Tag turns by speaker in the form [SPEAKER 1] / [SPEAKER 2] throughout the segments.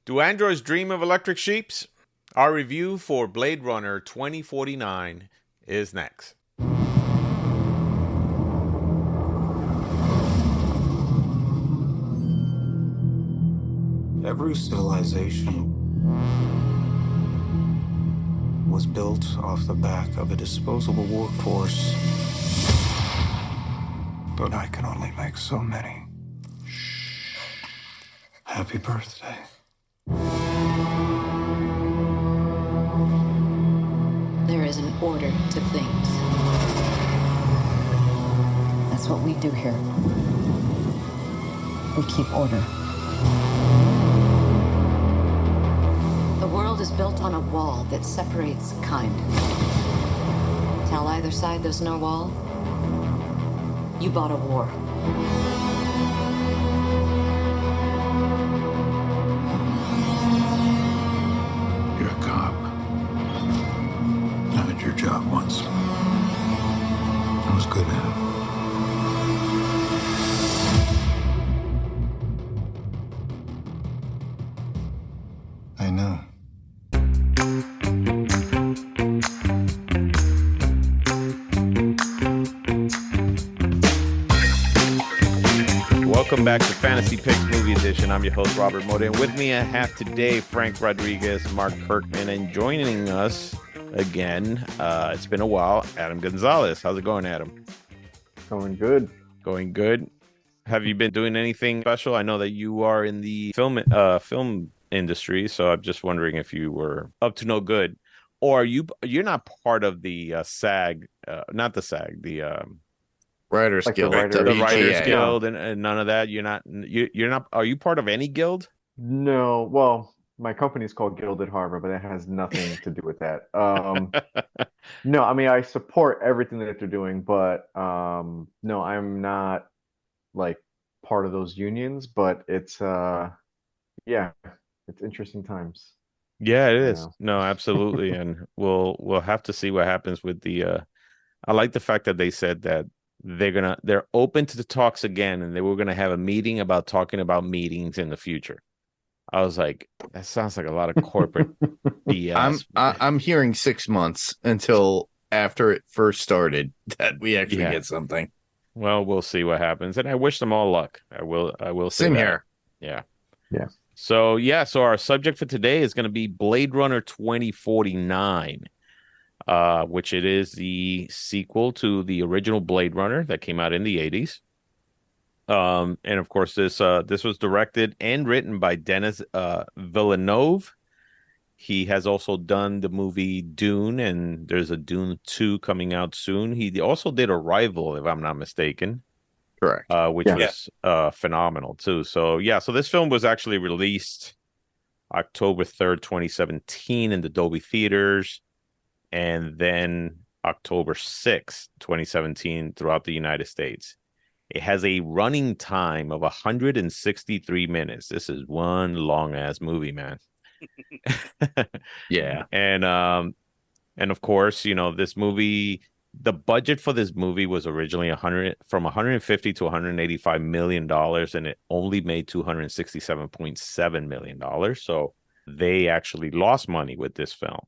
[SPEAKER 1] Do androids dream of electric sheeps? Our review for Blade Runner 2049 is next.
[SPEAKER 2] Every civilization was built off the back of a disposable workforce. But I can only make so many. Shh. Happy birthday.
[SPEAKER 3] There is an order to things. That's what we do here. We keep order. The world is built on a wall that separates kind. Tell either side there's no wall, you bought a war.
[SPEAKER 2] You're a cop. I did your job once. I was good at it. I know.
[SPEAKER 1] Welcome back to Fantasy Picks Movie Edition. I'm your host, Robert Mota, and with me I have today Frank Rodriguez, Mark Kirkman, and joining us again, it's been a while, Adam Gonzalez. How's it going, Adam?
[SPEAKER 4] Going good.
[SPEAKER 1] Going good. Have you been doing anything special? I know that you are in the film industry, so I'm just wondering if you were up to no good, or you're not part of the SAG, not the SAG, the
[SPEAKER 5] Writers
[SPEAKER 4] Like the
[SPEAKER 5] Guild,
[SPEAKER 4] writers-
[SPEAKER 1] the Writers
[SPEAKER 5] WGA.
[SPEAKER 1] Guild, and none of that. You're not. Are you part of any guild?
[SPEAKER 4] No, well, my company's called Gilded Harbor, but it has nothing to do with that. No, I mean I support everything that they're doing, but no, I'm not like part of those unions, but it's yeah, it's interesting times.
[SPEAKER 1] Yeah, it
[SPEAKER 4] You
[SPEAKER 1] is.
[SPEAKER 4] know.
[SPEAKER 1] No, absolutely, and we'll have to see what happens with the. I like the fact that they said that they're open to the talks again, and they were gonna have a meeting about talking about meetings in the future. I was like, that sounds like a lot of corporate BS.
[SPEAKER 5] I'm hearing 6 months until after it first started that we actually
[SPEAKER 1] Yeah.
[SPEAKER 5] get something.
[SPEAKER 1] Well, we'll see what happens, and I wish them all luck. I will say
[SPEAKER 5] Same
[SPEAKER 1] that.
[SPEAKER 5] here.
[SPEAKER 1] Yeah.
[SPEAKER 4] Yeah.
[SPEAKER 1] So our subject for today is going to be Blade Runner 2049, which it is the sequel to the original Blade Runner that came out in the 80s. And of course, this was directed and written by Denis Villeneuve. He has also done the movie Dune, and there's a Dune 2 coming out soon. He also did Arrival, if I'm not mistaken.
[SPEAKER 5] Correct.
[SPEAKER 1] Which
[SPEAKER 4] Yeah.
[SPEAKER 1] was phenomenal too. So this film was actually released October 3rd, 2017 in the Dolby theaters, and then October 6th, 2017 throughout the United States. It has a running time of 163 minutes. This is one long ass movie, man.
[SPEAKER 5] Yeah.
[SPEAKER 1] And of course, this movie, the budget for this movie was originally 150 to 185 million dollars, and it only made 267.7 million dollars. So they actually lost money with this film.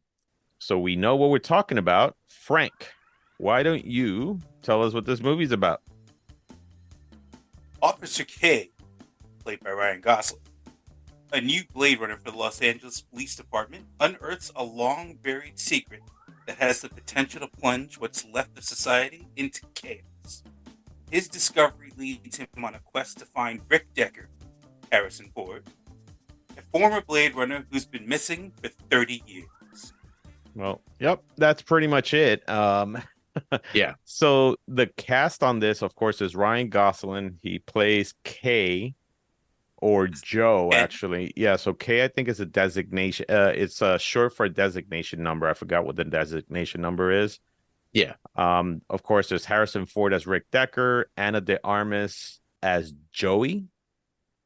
[SPEAKER 1] So we know what we're talking about. Frank, why don't you tell us what this movie's about?
[SPEAKER 6] Officer K, played by Ryan Gosling, a new Blade Runner for the Los Angeles Police Department, unearths a long-buried secret that has the potential to plunge what's left of society into chaos. His discovery leads him on a quest to find Rick Deckard, Harrison Ford, a former Blade Runner who's been missing for 30 years.
[SPEAKER 1] Well, yep, that's pretty much it.
[SPEAKER 5] Yeah.
[SPEAKER 1] So the cast on this, of course, is Ryan Gosling. He plays K, or Joe, actually. Yeah, so K, I think, is a designation. It's short for a designation number. I forgot what the designation number is.
[SPEAKER 5] Yeah.
[SPEAKER 1] Of course, there's Harrison Ford as Rick Deckard, Ana de Armas as Joey.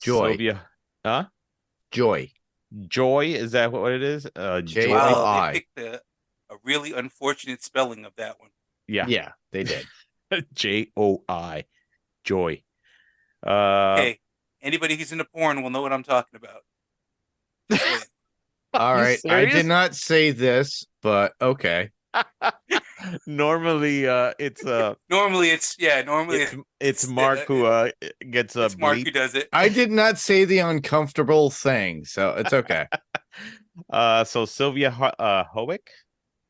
[SPEAKER 5] Joy.
[SPEAKER 1] Sylvia, huh?
[SPEAKER 5] Joy.
[SPEAKER 1] Joy, is that what it is?
[SPEAKER 5] J-
[SPEAKER 1] Joy.
[SPEAKER 5] Wow.
[SPEAKER 6] Wow,
[SPEAKER 5] I.
[SPEAKER 6] they picked a really unfortunate spelling of that one.
[SPEAKER 1] Yeah.
[SPEAKER 5] Yeah, they did.
[SPEAKER 1] Joi. Joy.
[SPEAKER 6] Okay, anybody who's into porn will know what I'm talking about. Yeah.
[SPEAKER 5] All
[SPEAKER 1] You
[SPEAKER 5] right. I did
[SPEAKER 1] serious?
[SPEAKER 5] not say this, but okay.
[SPEAKER 1] Normally,
[SPEAKER 6] Normally
[SPEAKER 1] it's Mark who gets a
[SPEAKER 6] it's Mark who
[SPEAKER 1] bleep.
[SPEAKER 6] does it.
[SPEAKER 5] I did not say the uncomfortable thing, so it's okay.
[SPEAKER 1] So Sylvia Hoeks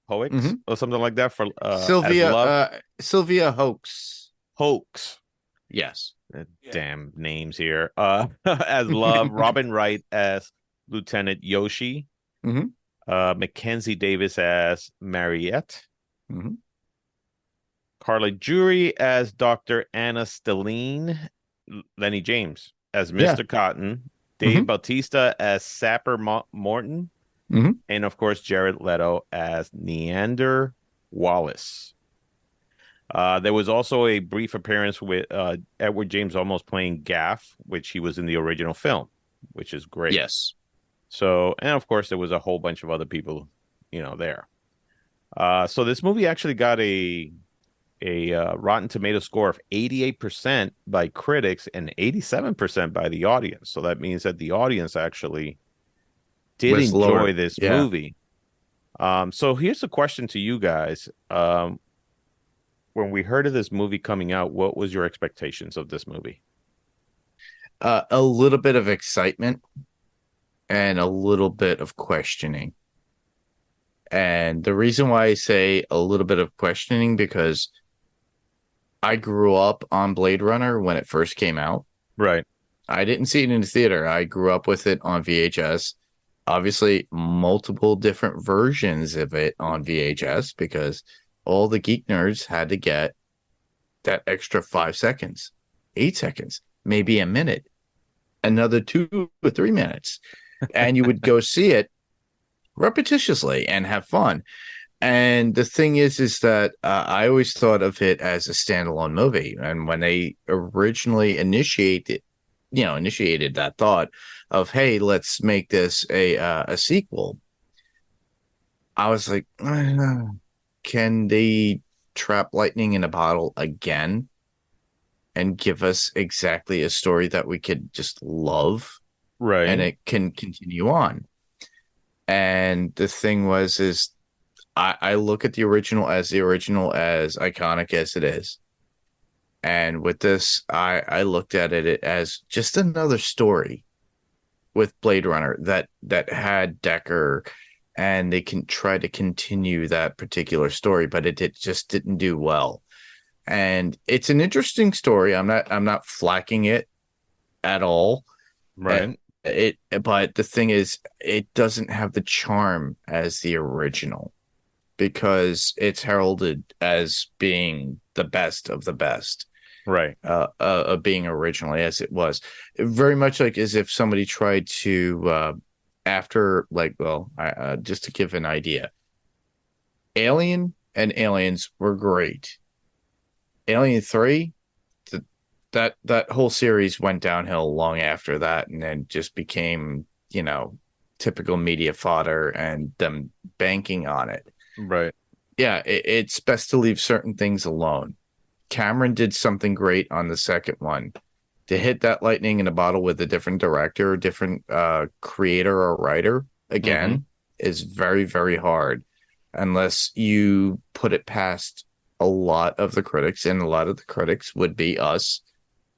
[SPEAKER 5] Hmm.
[SPEAKER 1] or something like that for as Love
[SPEAKER 5] Sylvia Hoax.
[SPEAKER 1] Hoax.
[SPEAKER 5] Yes.
[SPEAKER 6] Yeah.
[SPEAKER 1] Damn names here. As Love, Robin Wright as Lieutenant Yoshi,
[SPEAKER 5] Hmm.
[SPEAKER 1] Mackenzie Davis as Mariette,
[SPEAKER 5] Hmm.
[SPEAKER 1] Carla Jury as Dr. Anna Stelline, Lenny James as
[SPEAKER 5] Yeah.
[SPEAKER 1] Mr. Cotton,
[SPEAKER 5] Hmm.
[SPEAKER 1] Dave Bautista as Sapper Morton,
[SPEAKER 5] Hmm.
[SPEAKER 1] and of course Jared Leto as Neander Wallace. There was also a brief appearance with Edward James almost playing Gaff, which he was in the original film, which is great.
[SPEAKER 5] Yes.
[SPEAKER 1] So, and of course, there was a whole bunch of other people, there. So this movie actually got a Rotten Tomato score of 88% by critics and 87% by the audience. So that means that the audience actually did
[SPEAKER 5] Was
[SPEAKER 1] enjoy
[SPEAKER 5] lower.
[SPEAKER 1] this
[SPEAKER 5] Yeah.
[SPEAKER 1] movie. So here's the question to you guys. When we heard of this movie coming out, what was your expectations of this movie?
[SPEAKER 5] A little bit of excitement and a little bit of questioning. And the reason why I say a little bit of questioning because I grew up on Blade Runner when it first came out.
[SPEAKER 1] Right.
[SPEAKER 5] I didn't see it in the theater. I grew up with it on VHS. Obviously, multiple different versions of it on VHS because all the geek nerds had to get that extra 5 seconds, 8 seconds, maybe a minute, another 2 or 3 minutes. And you would go see it repetitiously and have fun. And the thing is that I always thought of it as a standalone movie. And when they originally initiated that thought of, hey, let's make this a sequel, I was like, can they trap lightning in a bottle again and give us exactly a story that we could just love and
[SPEAKER 1] Right.
[SPEAKER 5] it can continue on? And the thing is I look at the original as iconic as it is. And with this, I looked at it as just another story with Blade Runner that had Decker and they can try to continue that particular story, but it just didn't do well. And it's an interesting story. I'm not flacking it at all.
[SPEAKER 1] Right.
[SPEAKER 5] But the thing is, it doesn't have the charm as the original because it's heralded as being the best of the best,
[SPEAKER 1] Right.
[SPEAKER 5] being originally as it was. Very much like as if somebody tried to, just to give an idea, Alien and Aliens were great. Alien 3, that whole series went downhill long after that and then just became, typical media fodder and them banking on it.
[SPEAKER 1] Right.
[SPEAKER 5] Yeah, it's best to leave certain things alone. Cameron did something great on the second one. To hit that lightning in a bottle with a different director, different creator or writer, again, is very, very hard unless you put it past a lot of the critics, and a lot of the critics would be us,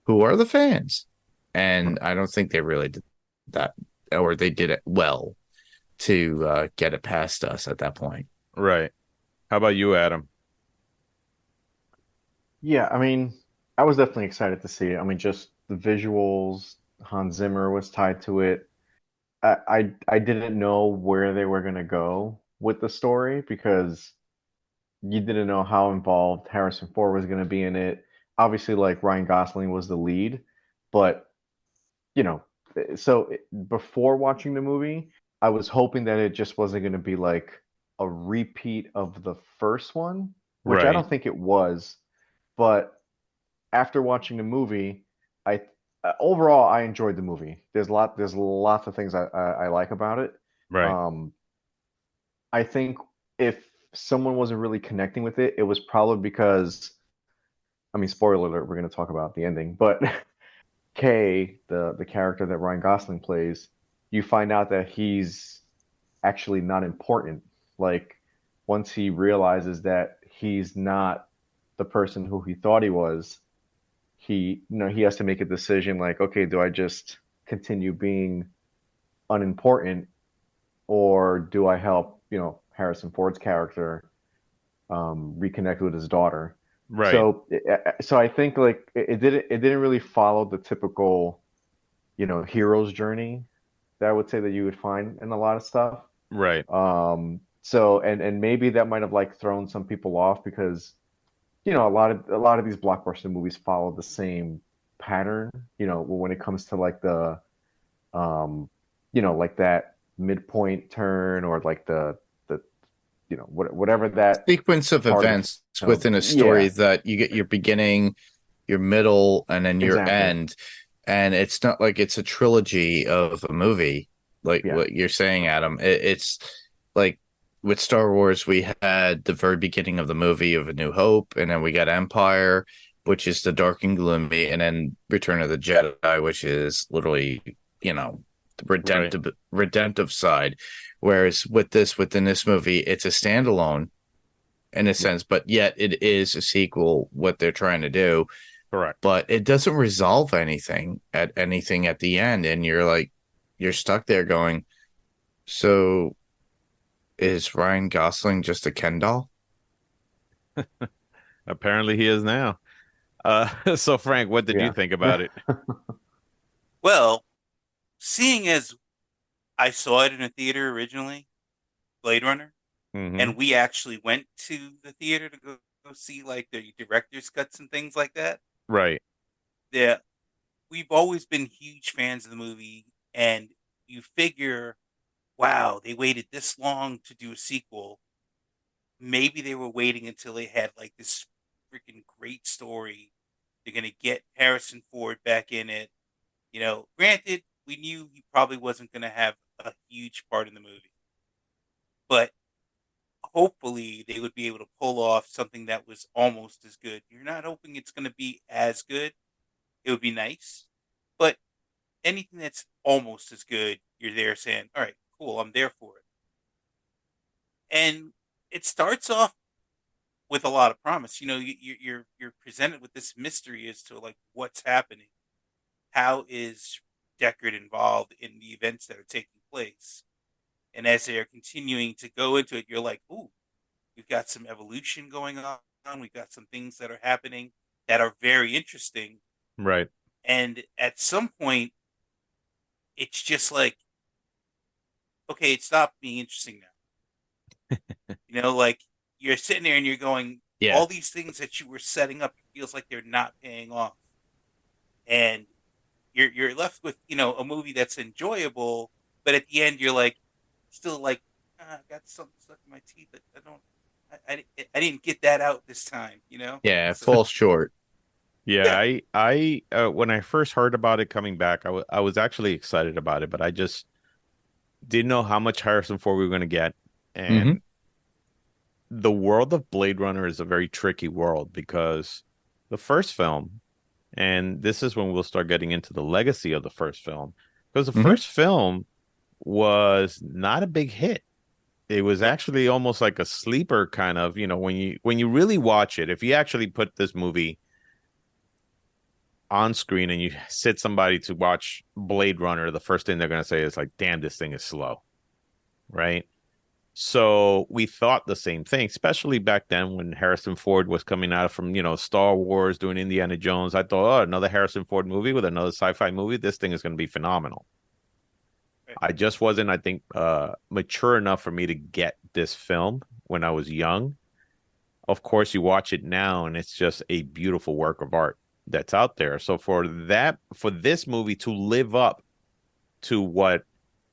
[SPEAKER 5] who are the fans. And I don't think they really did that, or they did it well to get it past us at that point.
[SPEAKER 1] Right. How about you, Adam?
[SPEAKER 4] Yeah, I mean, I was definitely excited to see it. I mean, just the visuals, Hans Zimmer was tied to it. I didn't know where they were gonna go with the story because you didn't know how involved Harrison Ford was gonna be in it. Obviously, like Ryan Gosling was the lead, but you know, before watching the movie, I was hoping that it just wasn't gonna be like a repeat of the first one, which I
[SPEAKER 1] Right.
[SPEAKER 4] don't think it was. But after watching the movie, I overall I enjoyed the movie. There's lots of things I like about it.
[SPEAKER 1] Right.
[SPEAKER 4] Um, I think if someone wasn't really connecting with it, it was probably because, I mean, spoiler alert, we're going to talk about the ending, but Kay, the character that Ryan Gosling plays, you find out that he's actually not important. Like once he realizes that he's not the person who he thought he was, he has to make a decision like, okay, do I just continue being unimportant or do I help, Harrison Ford's character reconnect with his daughter?
[SPEAKER 1] Right.
[SPEAKER 4] So I think like it didn't really follow the typical, hero's journey that I would say that you would find in a lot of stuff.
[SPEAKER 1] Right.
[SPEAKER 4] So and maybe that might have like thrown some people off because a lot of these blockbuster movies follow the same pattern, when it comes to like the like that midpoint turn or like the whatever that
[SPEAKER 5] Sequence of
[SPEAKER 4] part of
[SPEAKER 5] events
[SPEAKER 4] film.
[SPEAKER 5] within a story
[SPEAKER 4] Yeah,
[SPEAKER 5] that you get your beginning, your middle, and then your
[SPEAKER 4] exactly.
[SPEAKER 5] end. And it's not like it's a trilogy of a movie, like
[SPEAKER 4] Yeah.
[SPEAKER 5] what you're saying, Adam. It's like with Star Wars, we had the very beginning of the movie of A New Hope, and then we got Empire, which is the dark and gloomy, and then Return of the Jedi, which is literally, the
[SPEAKER 1] Right.
[SPEAKER 5] redemptive side. Whereas within this movie, it's a standalone in a
[SPEAKER 4] Yeah.
[SPEAKER 5] sense, but yet it is a sequel, what they're trying to do,
[SPEAKER 1] Correct.
[SPEAKER 5] but it doesn't resolve anything at the end. And you're stuck there going, so is Ryan Gosling just a Ken doll?
[SPEAKER 1] Apparently he is now. So Frank, what did you
[SPEAKER 4] Yeah.
[SPEAKER 1] think about it?
[SPEAKER 6] Well, seeing as I saw it in a theater originally, Blade Runner,
[SPEAKER 1] Hmm.
[SPEAKER 6] and we actually went to the theater to go see like the director's cuts and things like that.
[SPEAKER 1] Right.
[SPEAKER 6] Yeah, we've always been huge fans of the movie, and you figure, wow, they waited this long to do a sequel. Maybe they were waiting until they had like this freaking great story. They're gonna get Harrison Ford back in it. Granted, we knew he probably wasn't gonna have a huge part in the movie, but hopefully they would be able to pull off something that was almost as good. You're not hoping it's gonna be as good. It would be nice, but anything that's almost as good, you're there saying, "All right, cool, I'm there for it." And it starts off with a lot of promise. You're presented with this mystery as to like what's happening. How is Deckard involved in the events that are taking place? And as they're continuing to go into it, you're like, "Ooh, we've got some evolution going on. We've got some things that are happening that are very interesting."
[SPEAKER 1] Right.
[SPEAKER 6] And at some point, it's just like, okay, it stopped being interesting now. Like you're sitting there and you're going,
[SPEAKER 5] Yeah.
[SPEAKER 6] all these things that you were setting up feels like they're not paying off, and you're left with a movie that's enjoyable, but at the end you're like, still like, I got something stuck in my teeth. I don't, I didn't get that out this time.
[SPEAKER 5] Yeah, it
[SPEAKER 6] So
[SPEAKER 5] falls short.
[SPEAKER 1] Yeah,
[SPEAKER 6] yeah,
[SPEAKER 1] I when I first heard about it coming back, I was actually excited about it, but I just didn't know how much Harrison Ford we were going to get.
[SPEAKER 5] Hmm.
[SPEAKER 1] And the world of Blade Runner is a very tricky world because the first film, and this is when we'll start getting into the legacy of the first film, because the
[SPEAKER 5] Hmm.
[SPEAKER 1] first film was not a big hit. It was
[SPEAKER 6] nope.
[SPEAKER 1] actually almost like a sleeper kind of, when you really watch it, if you actually put this movie on screen and you sit somebody to watch Blade Runner, the first thing they're going to say is like, damn, this thing is slow, right? So we thought the same thing, especially back then when Harrison Ford was coming out from, Star Wars, doing Indiana Jones. I thought, oh, another Harrison Ford movie with another sci-fi movie. This thing is going to be phenomenal.
[SPEAKER 6] Right.
[SPEAKER 1] I just wasn't, I think, mature enough for me to get this film when I was young. Of course, you watch it now and it's just a beautiful work of art that's out there. So for this movie to live up to what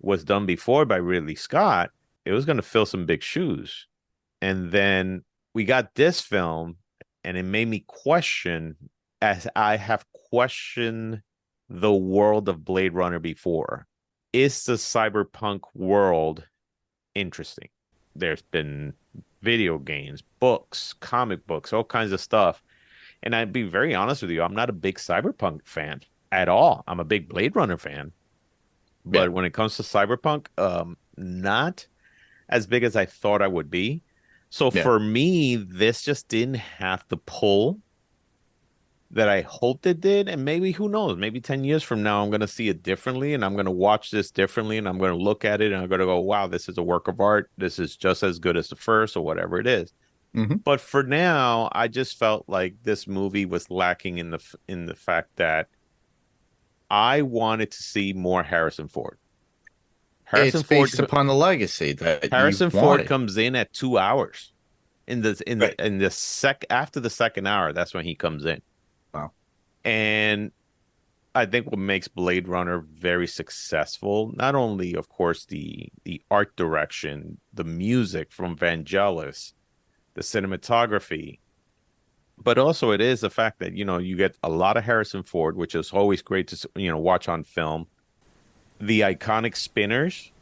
[SPEAKER 1] was done before by Ridley Scott, it was going to fill some big shoes. And then we got this film, and it made me question, as I have questioned the world of Blade Runner before. Is the cyberpunk world interesting? There's been video games, books, comic books, all kinds of stuff. And I'd be very honest with you, I'm not a big cyberpunk fan at all. I'm a big Blade Runner fan.
[SPEAKER 5] Yeah.
[SPEAKER 1] But when it comes to Cyberpunk, not as big as I thought I would be. So
[SPEAKER 5] Yeah.
[SPEAKER 1] for me, this just didn't have the pull that I hoped it did. And maybe, who knows, maybe 10 years from now, I'm going to see it differently and I'm going to watch this differently and I'm going to look at it and I'm going to go, wow, this is a work of art. This is just as good as the first or whatever it is.
[SPEAKER 5] Hmm.
[SPEAKER 1] But for now, I just felt like this movie was lacking in the fact that I wanted to see more Harrison Ford.
[SPEAKER 5] It's
[SPEAKER 1] Harrison
[SPEAKER 5] based
[SPEAKER 1] Ford
[SPEAKER 5] upon the legacy that you
[SPEAKER 1] Harrison Ford
[SPEAKER 5] wanted.
[SPEAKER 1] comes in at 2 hours
[SPEAKER 6] Right.
[SPEAKER 1] in the sec after the second hour. That's when he comes in,
[SPEAKER 5] Wow.
[SPEAKER 1] and I think what makes Blade Runner very successful, not only, of course, the art direction, the music from Vangelis, the cinematography, but also it is the fact that you get a lot of Harrison Ford, which is always great to watch on film. The iconic spinners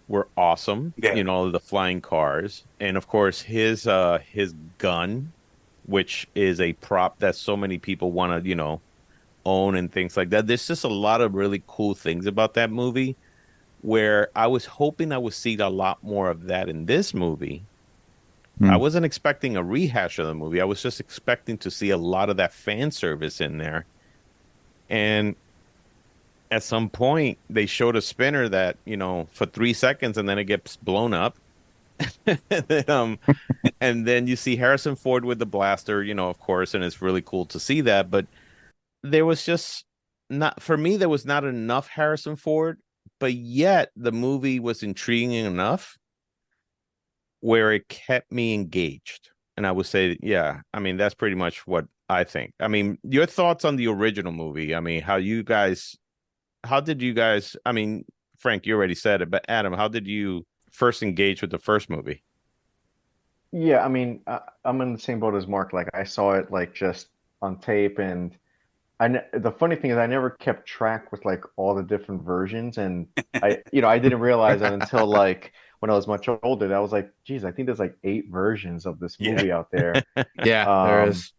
[SPEAKER 1] were awesome,
[SPEAKER 6] Yeah.
[SPEAKER 1] the flying cars, and of course his gun, which is a prop that so many people want to own and things like that. There's just a lot of really cool things about that movie where I was hoping I would see a lot more of that in this movie. I
[SPEAKER 5] Hmm.
[SPEAKER 1] wasn't expecting a rehash of the movie. I was just expecting to see a lot of that fan service in there. And at some point, they showed a spinner that, for 3 seconds and then it gets blown up. And then, and then you see Harrison Ford with the blaster, of course, and it's really cool to see that. But there was just not, for me, there was not enough Harrison Ford, but yet the movie was intriguing enough where it kept me engaged. And I would say, yeah, I mean, that's pretty much what I think. I mean, your thoughts on the original movie? I mean, how did you guys, I mean, Frank, you already said it, but Adam, how did you first engage with the first movie?
[SPEAKER 4] Yeah, I mean, I'm in the same boat as Mark. Like, I saw it like just on tape, and the funny thing is, I never kept track with like all the different versions, and I didn't realize that until like when I was much older. That I was like, geez, I think there's like 8 versions of this
[SPEAKER 6] Yeah.
[SPEAKER 4] movie out there.
[SPEAKER 5] Yeah, there
[SPEAKER 4] Um,
[SPEAKER 5] is.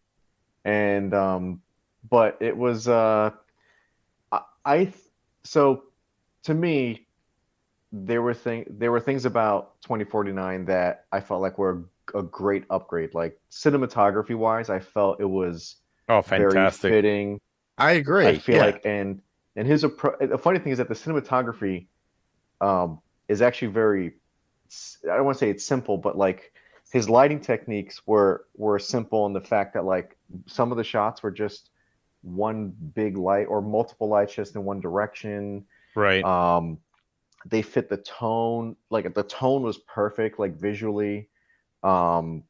[SPEAKER 4] and but it was I so to me there were things about 2049 that I felt like were a great upgrade. Like cinematography wise, I felt it was
[SPEAKER 1] Oh,
[SPEAKER 4] very
[SPEAKER 1] fantastic.
[SPEAKER 4] fitting.
[SPEAKER 5] I
[SPEAKER 4] I
[SPEAKER 5] agree.
[SPEAKER 4] feel
[SPEAKER 5] Yeah.
[SPEAKER 4] like and his approach. The funny thing is that the cinematography is actually very. I don't want to say it's simple, but like his lighting techniques were simple in the fact that like some of the shots were just one big light or multiple lights just in one direction.
[SPEAKER 1] Right.
[SPEAKER 4] Um, they fit the tone, like the tone was perfect, like visually. Um,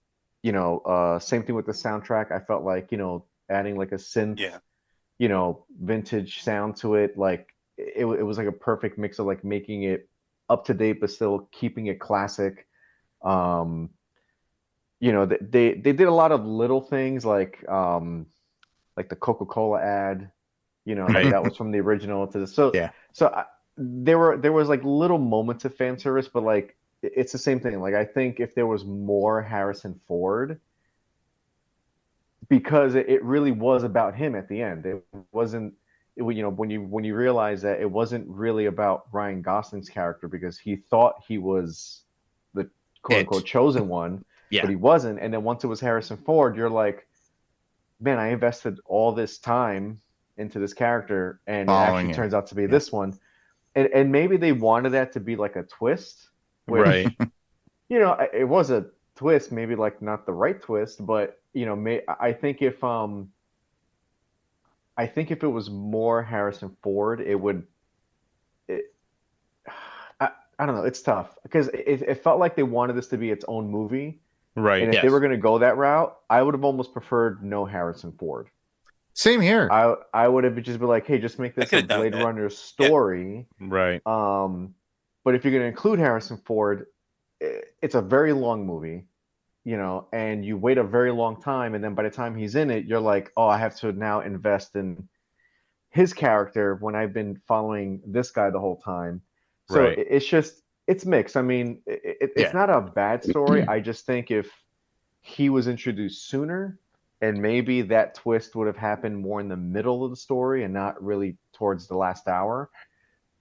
[SPEAKER 4] same thing with the soundtrack. I felt like, adding like a synth,
[SPEAKER 6] Yeah.
[SPEAKER 4] vintage sound to it, like it was like a perfect mix of like making it up to date but still keeping it classic. Um, they did a lot of little things like the Coca-Cola ad, like
[SPEAKER 1] Right.
[SPEAKER 4] that was from the original to the so
[SPEAKER 5] Yeah.
[SPEAKER 4] so I, there was like little moments of fan service, but like it's the same thing. Like I think if there was more Harrison Ford, because it really was about him at the end. It wasn't when you realize that it wasn't really about Ryan Gosling's character because he thought he was the quote unquote
[SPEAKER 5] It.
[SPEAKER 4] chosen one, but
[SPEAKER 5] Yeah.
[SPEAKER 4] he wasn't. And then once it was Harrison Ford, you're like, man, I invested all this time into this character, and it actually
[SPEAKER 5] Following him.
[SPEAKER 4] turns out to be
[SPEAKER 5] Yeah.
[SPEAKER 4] this one. And maybe they wanted that to be like a twist,
[SPEAKER 1] Right.
[SPEAKER 4] which it was a twist, maybe like not the right twist, but I think if it was more Harrison Ford, it would. It, I don't know. It's tough because it felt like they wanted this to be its own movie, and
[SPEAKER 1] Right.
[SPEAKER 4] if they were
[SPEAKER 5] Yes.
[SPEAKER 4] going to go that route, I would have almost preferred no Harrison Ford.
[SPEAKER 5] Same here.
[SPEAKER 4] I would have just been like, hey, just make
[SPEAKER 6] I
[SPEAKER 4] this
[SPEAKER 6] could
[SPEAKER 4] a
[SPEAKER 6] have done
[SPEAKER 4] Blade
[SPEAKER 6] that.
[SPEAKER 4] Runner
[SPEAKER 6] Yeah.
[SPEAKER 4] story.
[SPEAKER 1] Right.
[SPEAKER 4] Um, but if you're going to include Harrison Ford, it's a very long movie, and you wait a very long time, and then by the time he's in it, you're like, oh, I have to now invest in his character when I've been following this guy the whole time. So
[SPEAKER 1] Right.
[SPEAKER 4] it's mixed. I mean, it's
[SPEAKER 5] Yeah.
[SPEAKER 4] not a bad story. I just think if he was introduced sooner, and maybe that twist would have happened more in the middle of the story and not really towards the last hour,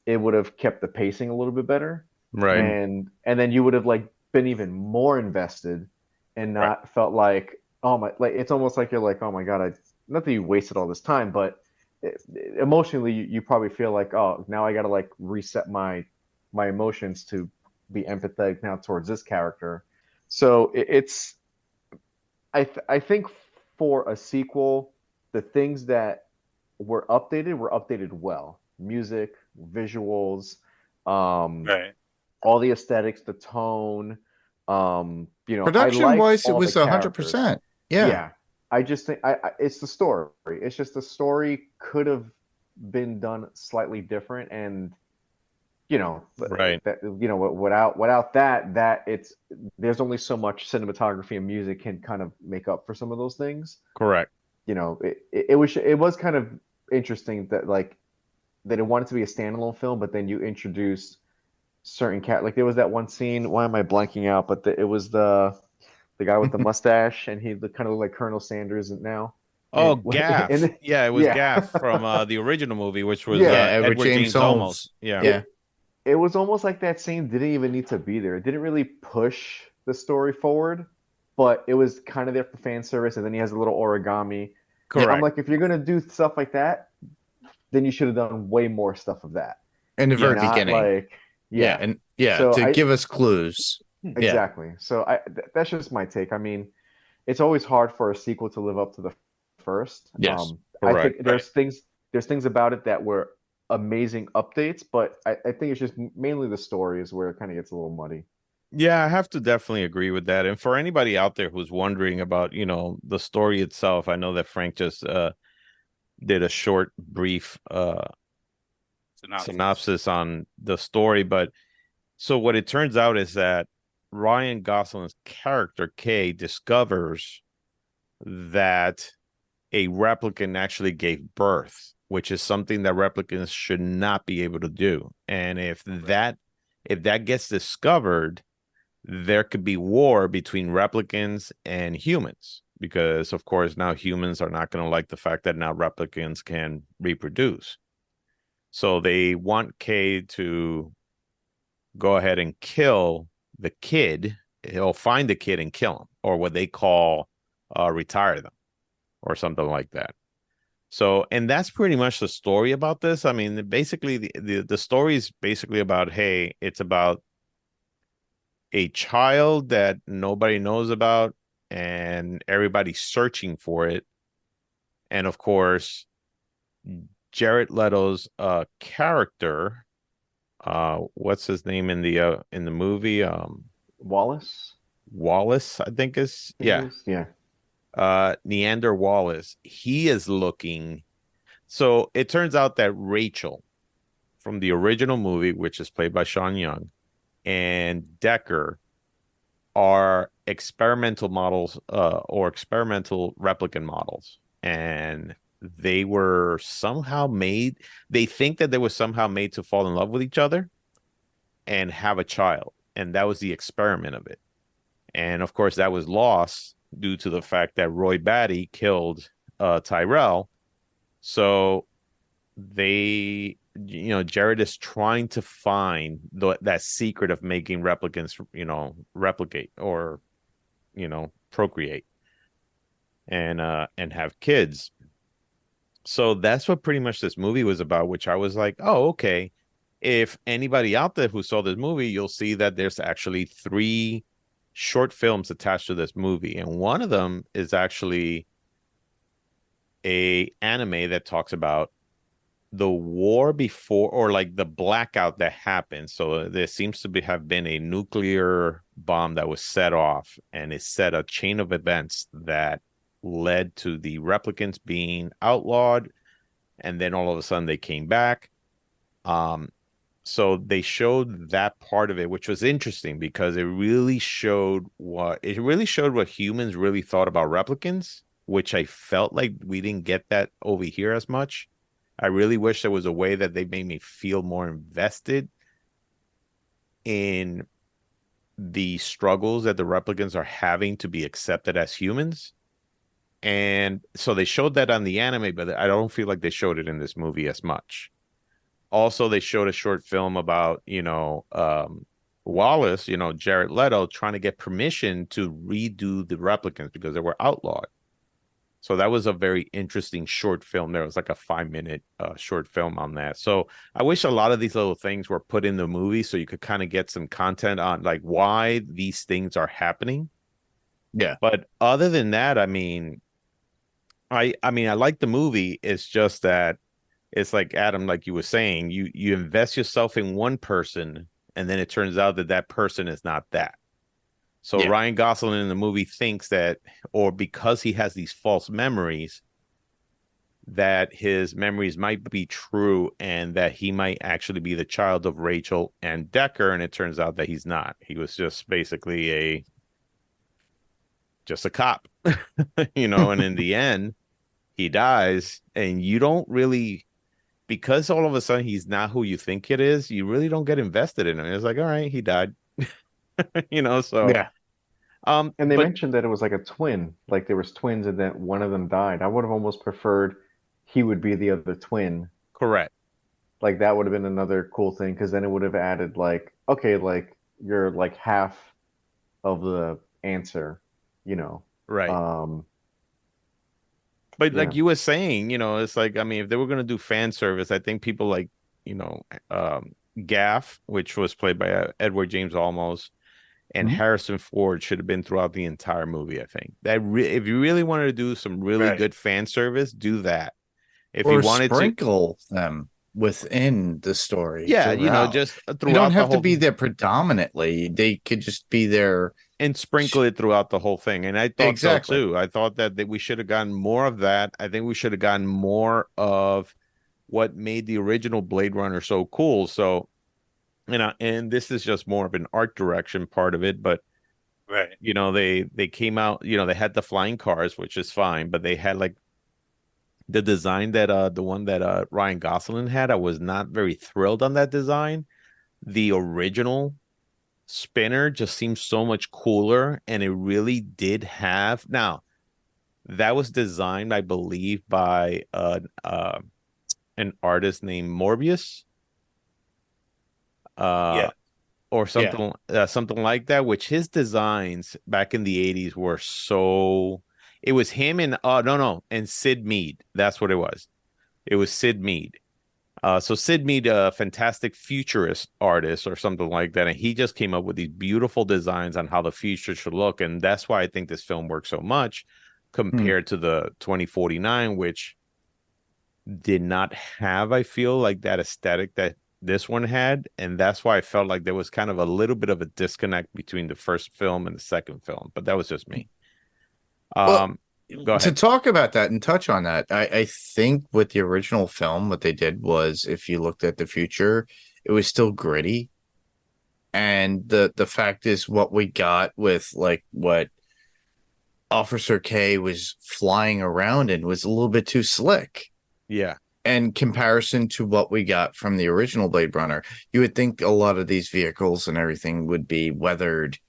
[SPEAKER 4] it would have kept the pacing a little bit better,
[SPEAKER 1] Right.
[SPEAKER 4] and then you would have like been even more invested and
[SPEAKER 1] Right.
[SPEAKER 4] not felt like, oh my, like it's almost like you're like, oh my God, I not that you wasted all this time, but emotionally you probably feel like, oh, now I got to like reset my emotions to be empathetic now towards this character. So it's I think for a sequel, the things that were updated well. Music, visuals, um,
[SPEAKER 6] Right.
[SPEAKER 4] all the aesthetics, the tone. I
[SPEAKER 5] Production
[SPEAKER 4] liked
[SPEAKER 5] wise, it
[SPEAKER 4] all the
[SPEAKER 5] was a hundred
[SPEAKER 4] characters.
[SPEAKER 5] percent. Yeah.
[SPEAKER 4] Yeah, I just think it's the story. It's just the story could have been done slightly different, and
[SPEAKER 1] Right.
[SPEAKER 4] that without that it's there's only so much cinematography and music can kind of make up for some of those things.
[SPEAKER 1] Correct.
[SPEAKER 4] It was kind of interesting that like that it wanted to be a standalone film, but then you introduce certain like there was that one scene. Why am I blanking out? But it was the guy with the mustache, and he kind of looked like Colonel Sanders now.
[SPEAKER 1] Oh,
[SPEAKER 4] And
[SPEAKER 1] Gaff.
[SPEAKER 4] and
[SPEAKER 1] Yeah, it was
[SPEAKER 4] yeah,
[SPEAKER 1] Gaff from the original movie, which was
[SPEAKER 5] Yeah,
[SPEAKER 4] yeah,
[SPEAKER 5] Edward
[SPEAKER 1] Edward
[SPEAKER 5] James
[SPEAKER 1] James Olmos.
[SPEAKER 5] Holmes.
[SPEAKER 1] Yeah.
[SPEAKER 5] Yeah.
[SPEAKER 4] it was almost like that scene didn't even need to be there. It didn't really push the story forward, but it was kind of there for fan service. And then he has a little origami. I'm
[SPEAKER 1] Correct.
[SPEAKER 4] like, if you're gonna do stuff like that, then you should have done way more stuff of that.
[SPEAKER 5] In the very
[SPEAKER 4] Not
[SPEAKER 5] beginning.
[SPEAKER 4] like,
[SPEAKER 5] Yeah.
[SPEAKER 4] yeah.
[SPEAKER 5] And yeah,
[SPEAKER 4] So
[SPEAKER 5] to
[SPEAKER 4] I
[SPEAKER 5] give us clues. Yeah.
[SPEAKER 4] exactly. So that's just my take. I mean, it's always hard for a sequel to live up to the first.
[SPEAKER 5] Yes.
[SPEAKER 4] I
[SPEAKER 1] Correct.
[SPEAKER 4] think
[SPEAKER 6] Right.
[SPEAKER 4] there's things about it that were amazing updates, but I think it's just mainly the story is where it kind of gets a little muddy.
[SPEAKER 1] Yeah, I have to definitely agree with that. And for anybody out there who's wondering about, the story itself, I know that Frank just did a short, brief
[SPEAKER 6] Synopsis.
[SPEAKER 1] synopsis on the story, but so what it turns out is that Ryan Gosling's character Kay discovers that a replicant actually gave birth, which is something that replicants should not be able to do. And if that gets discovered, there could be war between replicants and humans, because of course now humans are not going to like the fact that now replicants can reproduce. So they want Kay to go ahead and kill the kid. He'll find the kid and kill him, or what they call retire them, or something like that. So, and that's pretty much the story about this. I mean, basically, the story is basically about, hey, it's about a child that nobody knows about, and everybody's searching for it. And of course, Jared Leto's character, what's his name in the movie?
[SPEAKER 4] Wallace,
[SPEAKER 1] Wallace, I think is,
[SPEAKER 4] I think
[SPEAKER 1] yeah.
[SPEAKER 4] it is. Yeah.
[SPEAKER 1] Neander Wallace, he is looking. So it turns out that Rachel from the original movie, which is played by Sean Young, and Decker are experimental models, or experimental replicant models. And they were somehow made, they think that they were somehow made to fall in love with each other and have a child. And that was the experiment of it. And of course, that was lost due to the fact that Roy Batty killed Tyrell. So they, Jared is trying to find that secret of making replicants, replicate or, procreate and have kids. So that's what pretty much this movie was about, which I was like, oh, okay. If anybody out there who saw this movie, you'll see that there's actually 3 short films attached to this movie, and one of them is actually a anime that talks about the war before, or like the blackout that happened. So there seems to have been a nuclear bomb that was set off, and it set a chain of events that led to the replicants being outlawed, and then all of a sudden they came back. So they showed that part of it, which was interesting because it really showed what humans really thought about replicants, which I felt like we didn't get that over here as much. I really wish there was a way that they made me feel more invested in the struggles that the replicants are having to be accepted as humans. And so they showed that on the anime, but I don't feel like they showed it in this movie as much. also they showed a short film about, Wallace, Jared Leto trying to get permission to redo the replicants because they were outlawed. So that was a very interesting short film. There was like a 5-minute short film on that. So I wish a lot of these little things were put in the movie so you could kind of get some content on like why these things are happening.
[SPEAKER 5] Yeah.
[SPEAKER 1] But other than that, I mean, I like the movie. It's just that it's like Adam, like you were saying, you invest yourself in one person, and then it turns out that that person is not that. So
[SPEAKER 5] Yeah.
[SPEAKER 1] Ryan Gosling in the movie thinks that, or because he has these false memories, that his memories might be true and that he might actually be the child of Rachel and Decker, and it turns out that he's not. He was just basically just a cop, and in the end, he dies, and you don't really, because all of a sudden he's not who you think it is, you really don't get invested in him. It's like, all right, he died. So
[SPEAKER 5] Yeah.
[SPEAKER 4] And they
[SPEAKER 1] but
[SPEAKER 4] mentioned that it was like a twin, like there was twins and that one of them died. I would have almost preferred he would be the other twin.
[SPEAKER 1] correct.
[SPEAKER 4] Like that would have been another cool thing because then it would have added like, okay, like you're like half of the answer, you know.
[SPEAKER 1] Right.
[SPEAKER 4] Um,
[SPEAKER 1] But like
[SPEAKER 4] yeah.
[SPEAKER 1] you were saying, it's like, I mean, if they were going to do fan service, I think people like, you know, Gaff, which was played by Edward James Olmos, and
[SPEAKER 5] Mhm.
[SPEAKER 1] Harrison Ford should have been throughout the entire movie. I think that if you really wanted to do some really
[SPEAKER 5] Right.
[SPEAKER 1] good fan service, do that. If you
[SPEAKER 5] Or
[SPEAKER 1] wanted to,
[SPEAKER 5] sprinkle them within the story
[SPEAKER 1] yeah,
[SPEAKER 5] throughout.
[SPEAKER 1] just
[SPEAKER 5] They don't
[SPEAKER 1] throughout the
[SPEAKER 5] have to
[SPEAKER 1] whole,
[SPEAKER 5] be there predominantly. They could just be there.
[SPEAKER 1] and sprinkle it throughout the whole thing. And I thought so
[SPEAKER 5] Exactly.
[SPEAKER 1] too. I thought that we should have gotten more of that. I think we should have gotten more of what made the original Blade Runner so cool. So, and this is just more of an art direction part of it, but
[SPEAKER 6] Right.
[SPEAKER 1] they came out, they had the flying cars, which is fine, but they had like the design that the one that Ryan Gosling had. I was not very thrilled on that design. The original spinner just seems so much cooler, and it really did have, now that was designed, I believe, by an artist named Morbius,
[SPEAKER 6] Yeah.
[SPEAKER 1] or
[SPEAKER 5] Yeah.
[SPEAKER 1] something like that, which his designs back in the 80s were so, it was him and no, and Sid Mead. That's what it was. It was Sid Mead. So Sid Mead, a fantastic futurist artist or something like that, and he just came up with these beautiful designs on how the future should look, and that's why I think this film works so much compared to the 2049, which did not have, I feel like, that aesthetic that this one had, and that's why I felt like there was kind of a little bit of a disconnect between the first film and the second film, but that was just me.
[SPEAKER 5] Well,
[SPEAKER 1] Go
[SPEAKER 5] to
[SPEAKER 1] ahead.
[SPEAKER 5] talk about that and touch on that, I think with the original film, what they did was, if you looked at the future, it was still gritty. And the fact is, what we got with like what Officer K was flying around in was a little bit too slick.
[SPEAKER 1] Yeah.
[SPEAKER 5] In comparison to what we got from the original Blade Runner, you would think a lot of these vehicles and everything would be weathered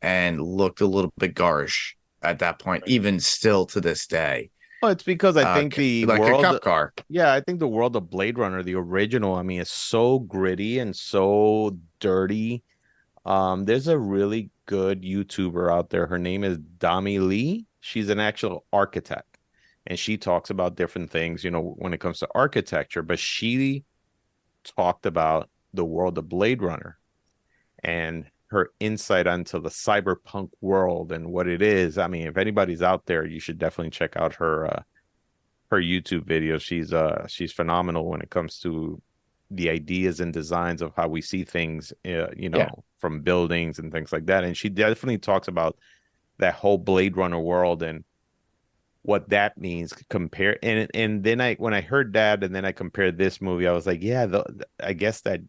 [SPEAKER 5] and looked a little bit garish at that point, even still to this day.
[SPEAKER 1] Well, it's because I think the
[SPEAKER 5] like a
[SPEAKER 1] world,
[SPEAKER 5] cop car.
[SPEAKER 1] yeah, I think the world of Blade Runner, the original, I mean, is so gritty and so dirty. There's a really good YouTuber out there. Her name is Dami Lee. She's an actual architect, and she talks about different things, when it comes to architecture, but she talked about the world of Blade Runner and her insight onto the cyberpunk world and what it is. I mean, if anybody's out there, you should definitely check out her YouTube videos. She's phenomenal when it comes to the ideas and designs of how we see things,
[SPEAKER 5] Yeah.
[SPEAKER 1] from buildings and things like that. And she definitely talks about that whole Blade Runner world and what that means compare. And then when I heard that, and then I compared this movie, I was like, yeah, I guess that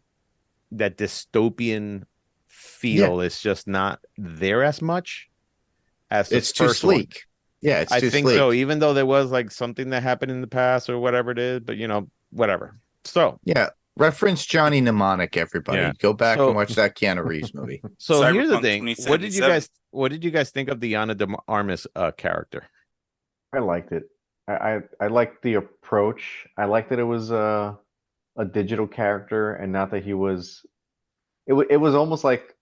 [SPEAKER 1] dystopian feel is just not there as much as the
[SPEAKER 5] It's too
[SPEAKER 1] first one.
[SPEAKER 5] sleek. Yeah, it's
[SPEAKER 1] I
[SPEAKER 5] too
[SPEAKER 1] think
[SPEAKER 5] sleek.
[SPEAKER 1] so, even though there was like something that happened in the past or whatever it is, but whatever. So
[SPEAKER 5] Yeah. Reference Johnny Mnemonic, everybody.
[SPEAKER 1] Yeah.
[SPEAKER 5] Go back
[SPEAKER 1] So-
[SPEAKER 5] and watch that Keanu Reeves movie.
[SPEAKER 1] so here's the
[SPEAKER 6] Cyberpunk
[SPEAKER 1] thing. What did you
[SPEAKER 6] 2077.
[SPEAKER 1] guys think of the Ana de Armas character?
[SPEAKER 4] I liked it. I liked the approach. I liked that it was a a digital character and not that he was. It was almost like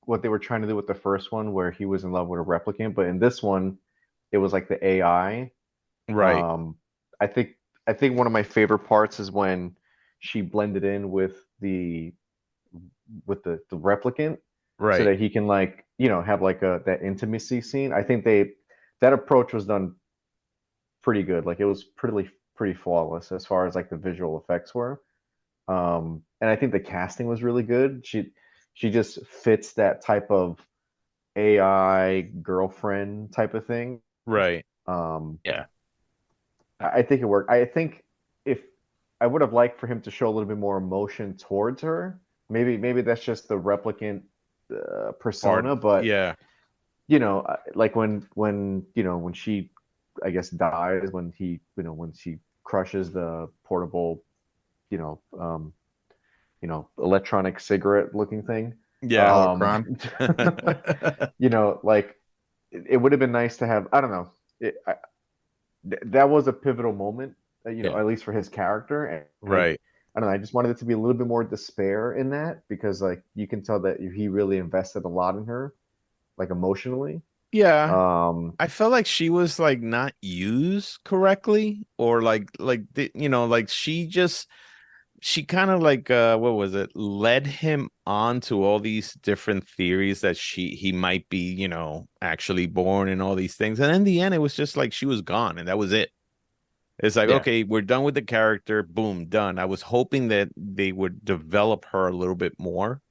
[SPEAKER 4] what they were trying to do with the first one, where he was in love with a replicant, but in this one, it was like the AI.
[SPEAKER 1] Right,
[SPEAKER 4] Um, I think I think one of my favorite parts is when she blended in with the replicant so
[SPEAKER 1] right.
[SPEAKER 4] that he can like have like a that intimacy scene. I think that approach was done pretty good. Like it was pretty flawless as far as like the visual effects were. And I think the casting was really good. She just fits that type of AI girlfriend type of thing.
[SPEAKER 1] Right.
[SPEAKER 4] Um,
[SPEAKER 5] Yeah.
[SPEAKER 4] I think it worked. I think if I would have liked for him to show a little bit more emotion towards her. Maybe that's just the replicant
[SPEAKER 1] Part.
[SPEAKER 4] persona, but
[SPEAKER 1] Yeah.
[SPEAKER 4] like when she, I guess, dies, when she crushes the portable, you know, um, electronic cigarette looking thing.
[SPEAKER 1] Yeah.
[SPEAKER 4] Um,
[SPEAKER 5] Holocron.
[SPEAKER 4] like it would have been nice to have. I don't know. That was a pivotal moment,
[SPEAKER 5] Yeah.
[SPEAKER 4] at least for his character. And
[SPEAKER 1] Right.
[SPEAKER 4] I don't know. I just wanted it to be a little bit more despair in that because like you can tell that he really invested a lot in her, like emotionally.
[SPEAKER 1] Yeah.
[SPEAKER 4] Um,
[SPEAKER 1] I felt like she was like not used correctly, or like she kind of like what was it, led him on to all these different theories that he might be, actually born and all these things. And in the end, it was just like she was gone and that was it. It's like,
[SPEAKER 5] Yeah.
[SPEAKER 1] okay, we're done with the character. Boom, done. I was hoping that they would develop her a little bit more.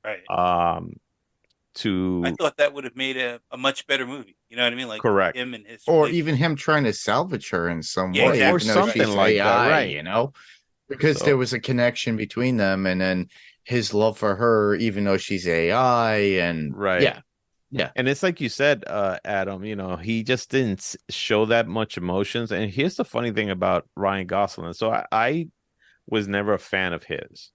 [SPEAKER 6] Right.
[SPEAKER 1] Um,
[SPEAKER 6] I
[SPEAKER 1] to
[SPEAKER 6] thought that would have made a much better movie. You know what I mean? Like
[SPEAKER 1] correct.
[SPEAKER 6] him and his
[SPEAKER 5] Or
[SPEAKER 6] relationship.
[SPEAKER 5] even him trying to salvage her in some
[SPEAKER 6] Yeah,
[SPEAKER 5] way,
[SPEAKER 1] Or
[SPEAKER 5] even
[SPEAKER 6] exactly.
[SPEAKER 5] though
[SPEAKER 6] Right.
[SPEAKER 1] something
[SPEAKER 5] she's
[SPEAKER 1] like that,
[SPEAKER 5] AI,
[SPEAKER 1] right?
[SPEAKER 5] because there
[SPEAKER 1] So
[SPEAKER 5] was a connection between them, and then his love for her, even though she's AI, and
[SPEAKER 1] right.
[SPEAKER 5] yeah, yeah.
[SPEAKER 1] And it's like you said, Adam, he just didn't show that much emotions. And here's the funny thing about Ryan Gosling. So I was never a fan of his.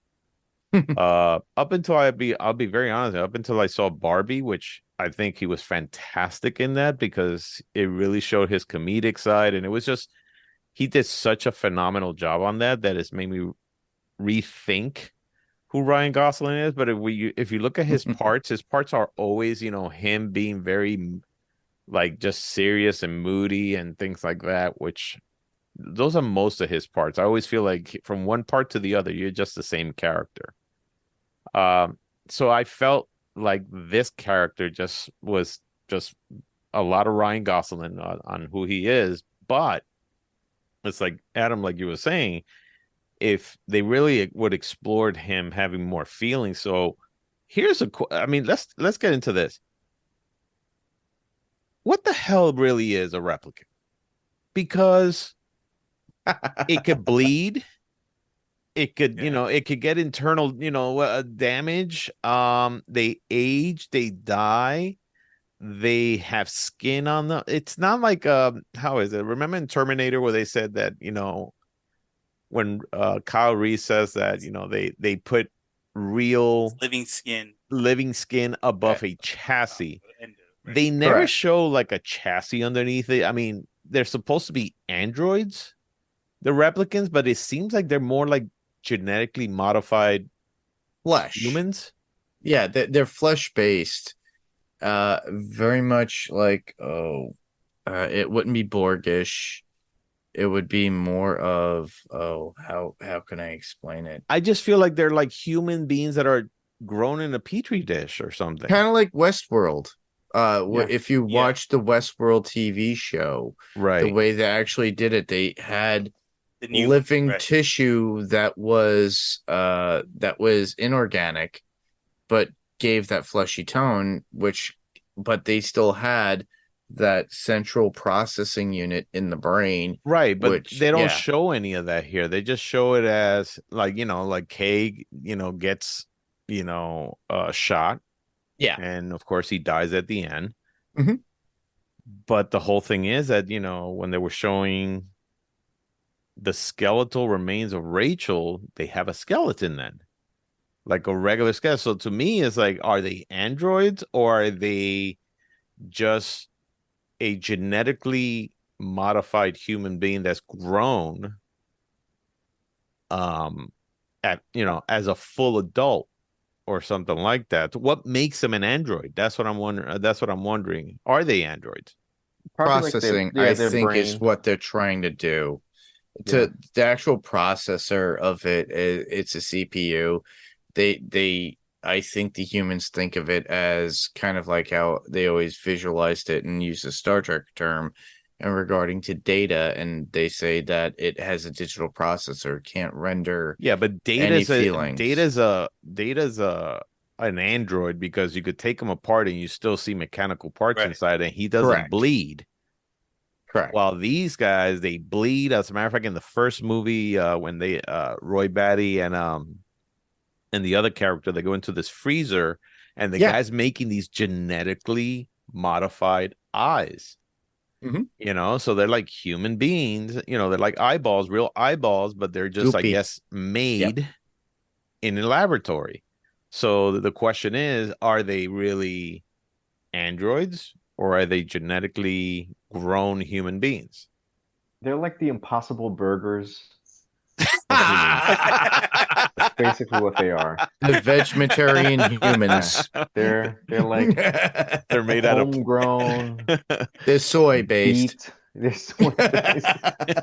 [SPEAKER 1] Up until I'll be very honest, up until I saw Barbie, which I think he was fantastic in that because it really showed his comedic side. And it was just, he did such a phenomenal job on that it's made me rethink who Ryan Gosling is. But if you look at his parts are always, him being very like just serious and moody and things like that, which those are most of his parts. I always feel like from one part to the other, you're just the same character. So I felt like this character just was just a lot of Ryan Gosling on who he is, but it's like Adam, like you were saying, if they really would explored him having more feelings. So I mean, let's get into this. What the hell really is a replicant? Because it could bleed, it could,
[SPEAKER 6] Yeah.
[SPEAKER 1] it could get internal, damage. They age, they die, they have skin on them. It's not like how is it? Remember in Terminator where they said that, when Kyle Reese says that, they put real
[SPEAKER 6] Living skin.
[SPEAKER 1] living skin
[SPEAKER 5] Yeah.
[SPEAKER 1] above a chassis.
[SPEAKER 6] End of, right.
[SPEAKER 1] They never
[SPEAKER 5] Correct.
[SPEAKER 1] show like a chassis underneath it. I mean, they're supposed to be androids, the replicants, but it seems like they're more like genetically modified
[SPEAKER 5] Flesh.
[SPEAKER 1] humans.
[SPEAKER 5] Yeah, they're flesh based. Very much like it wouldn't be Borgish. It would be more of how can I explain it?
[SPEAKER 1] I just feel like they're like human beings that are grown in a petri dish or something.
[SPEAKER 5] Kind of like Westworld.
[SPEAKER 4] Yeah.
[SPEAKER 5] If you
[SPEAKER 6] Yeah.
[SPEAKER 5] watch the Westworld TV show, the
[SPEAKER 1] Right.
[SPEAKER 5] way they actually did it, they had
[SPEAKER 6] The new
[SPEAKER 5] living
[SPEAKER 6] right.
[SPEAKER 5] tissue that was inorganic, but gave that fleshy tone, but they still had that central processing unit in the brain,
[SPEAKER 1] Right, but
[SPEAKER 5] which
[SPEAKER 1] they don't
[SPEAKER 5] yeah,
[SPEAKER 1] show any of that here. They just show it as like, like Kay, gets, shot.
[SPEAKER 5] yeah.
[SPEAKER 1] And of course he dies at the end.
[SPEAKER 5] Mhm.
[SPEAKER 1] But the whole thing is that, when they were showing the skeletal remains of Rachel, they have a skeleton then. Like a regular skeleton. So to me, it's like, are they androids or are they just a genetically modified human being that's grown as a full adult or something like that. What makes them an android? That's what I'm wondering. That's what I'm wondering. Are they androids?
[SPEAKER 4] Probably like
[SPEAKER 5] Processing, I
[SPEAKER 4] their
[SPEAKER 5] think, is
[SPEAKER 4] brain.
[SPEAKER 5] what they're trying to do.
[SPEAKER 4] Yeah.
[SPEAKER 5] To the actual processor of it's a CPU. I think the humans think of it as kind of like how they always visualized it and use the Star Trek term and regarding to data, and they say that it has a digital processor, can't render
[SPEAKER 1] Yeah, but
[SPEAKER 5] any feelings.
[SPEAKER 1] data's an android because you could take him apart and you still see mechanical parts
[SPEAKER 6] Right.
[SPEAKER 1] inside, and he doesn't
[SPEAKER 5] Correct.
[SPEAKER 1] bleed.
[SPEAKER 5] Correct.
[SPEAKER 1] While these guys, they bleed. As a matter of fact, in the first movie, when they Roy Batty and the other character, they go into this freezer, and the
[SPEAKER 5] Yeah.
[SPEAKER 1] guy's making these genetically modified eyes.
[SPEAKER 5] Mhm.
[SPEAKER 1] So they're like human beings. They're like eyeballs, real eyeballs, but they're just, I
[SPEAKER 5] Goopy.
[SPEAKER 1] guess, made in a laboratory. So the question is, are they really androids or are they genetically grown human beings?
[SPEAKER 4] They're like the Impossible Burgers of humans. That's basically what they are.
[SPEAKER 5] The vegetarian humans.
[SPEAKER 4] They're like
[SPEAKER 1] They're made out of
[SPEAKER 4] homegrown,
[SPEAKER 5] They're soy based.
[SPEAKER 4] beat.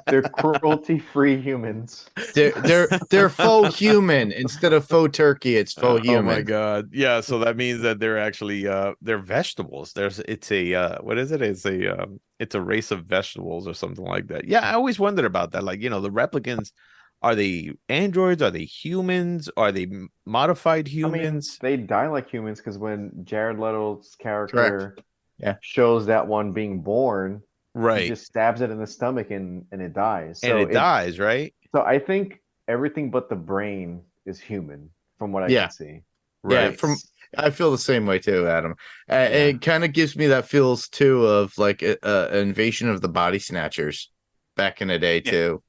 [SPEAKER 4] They're cruelty-free humans.
[SPEAKER 5] They're faux human instead of faux turkey. It's faux
[SPEAKER 1] Oh my
[SPEAKER 5] human.
[SPEAKER 1] God. Yeah, so that means that they're actually they're vegetables. It's a what is it? It's a race of vegetables or something like that. Yeah, I always wondered about that. Like, the replicants, are they androids? Are they humans? Are they modified
[SPEAKER 4] I mean,
[SPEAKER 1] humans?
[SPEAKER 4] they die like humans because when Jared Leto's
[SPEAKER 5] Correct.
[SPEAKER 4] character
[SPEAKER 5] Yeah.
[SPEAKER 4] shows that one being born, he
[SPEAKER 1] Right.
[SPEAKER 4] just stabs it in the stomach and it dies.
[SPEAKER 1] And
[SPEAKER 4] So
[SPEAKER 1] it dies, right?
[SPEAKER 4] So I think everything but the brain is human, from what I
[SPEAKER 5] Yeah.
[SPEAKER 4] can see.
[SPEAKER 5] Yeah,
[SPEAKER 1] Right.
[SPEAKER 5] I feel the same way too, Adam.
[SPEAKER 4] Yeah.
[SPEAKER 5] It kind of gives me that feels too of like an invasion of the body snatchers back in the day too.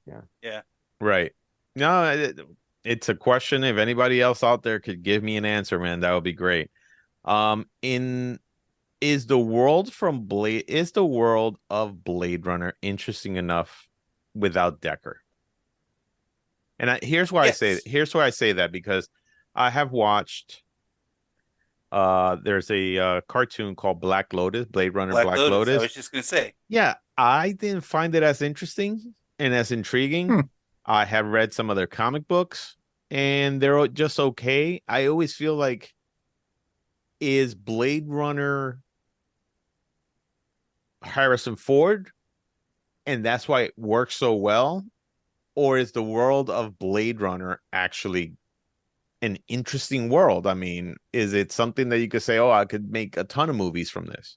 [SPEAKER 6] Yeah.
[SPEAKER 1] Right. No, it's a question. If anybody else out there could give me an answer, man, that would be great. Is the world of Blade Runner interesting enough without Decker? And here's why
[SPEAKER 6] Yes.
[SPEAKER 1] here's why I say that, because I have watched there's a cartoon called Black Lotus, Blade Runner Black
[SPEAKER 6] I
[SPEAKER 1] Lotus.
[SPEAKER 6] was just gonna say.
[SPEAKER 1] Yeah, I didn't find it as interesting and as intriguing. I have read some of their comic books and they're just okay. I always feel like, is Blade Runner Harrison Ford and that's why it works so well? Or is the world of Blade Runner actually an interesting world? I mean, is it something that you could say, oh, I could make a ton of movies from this?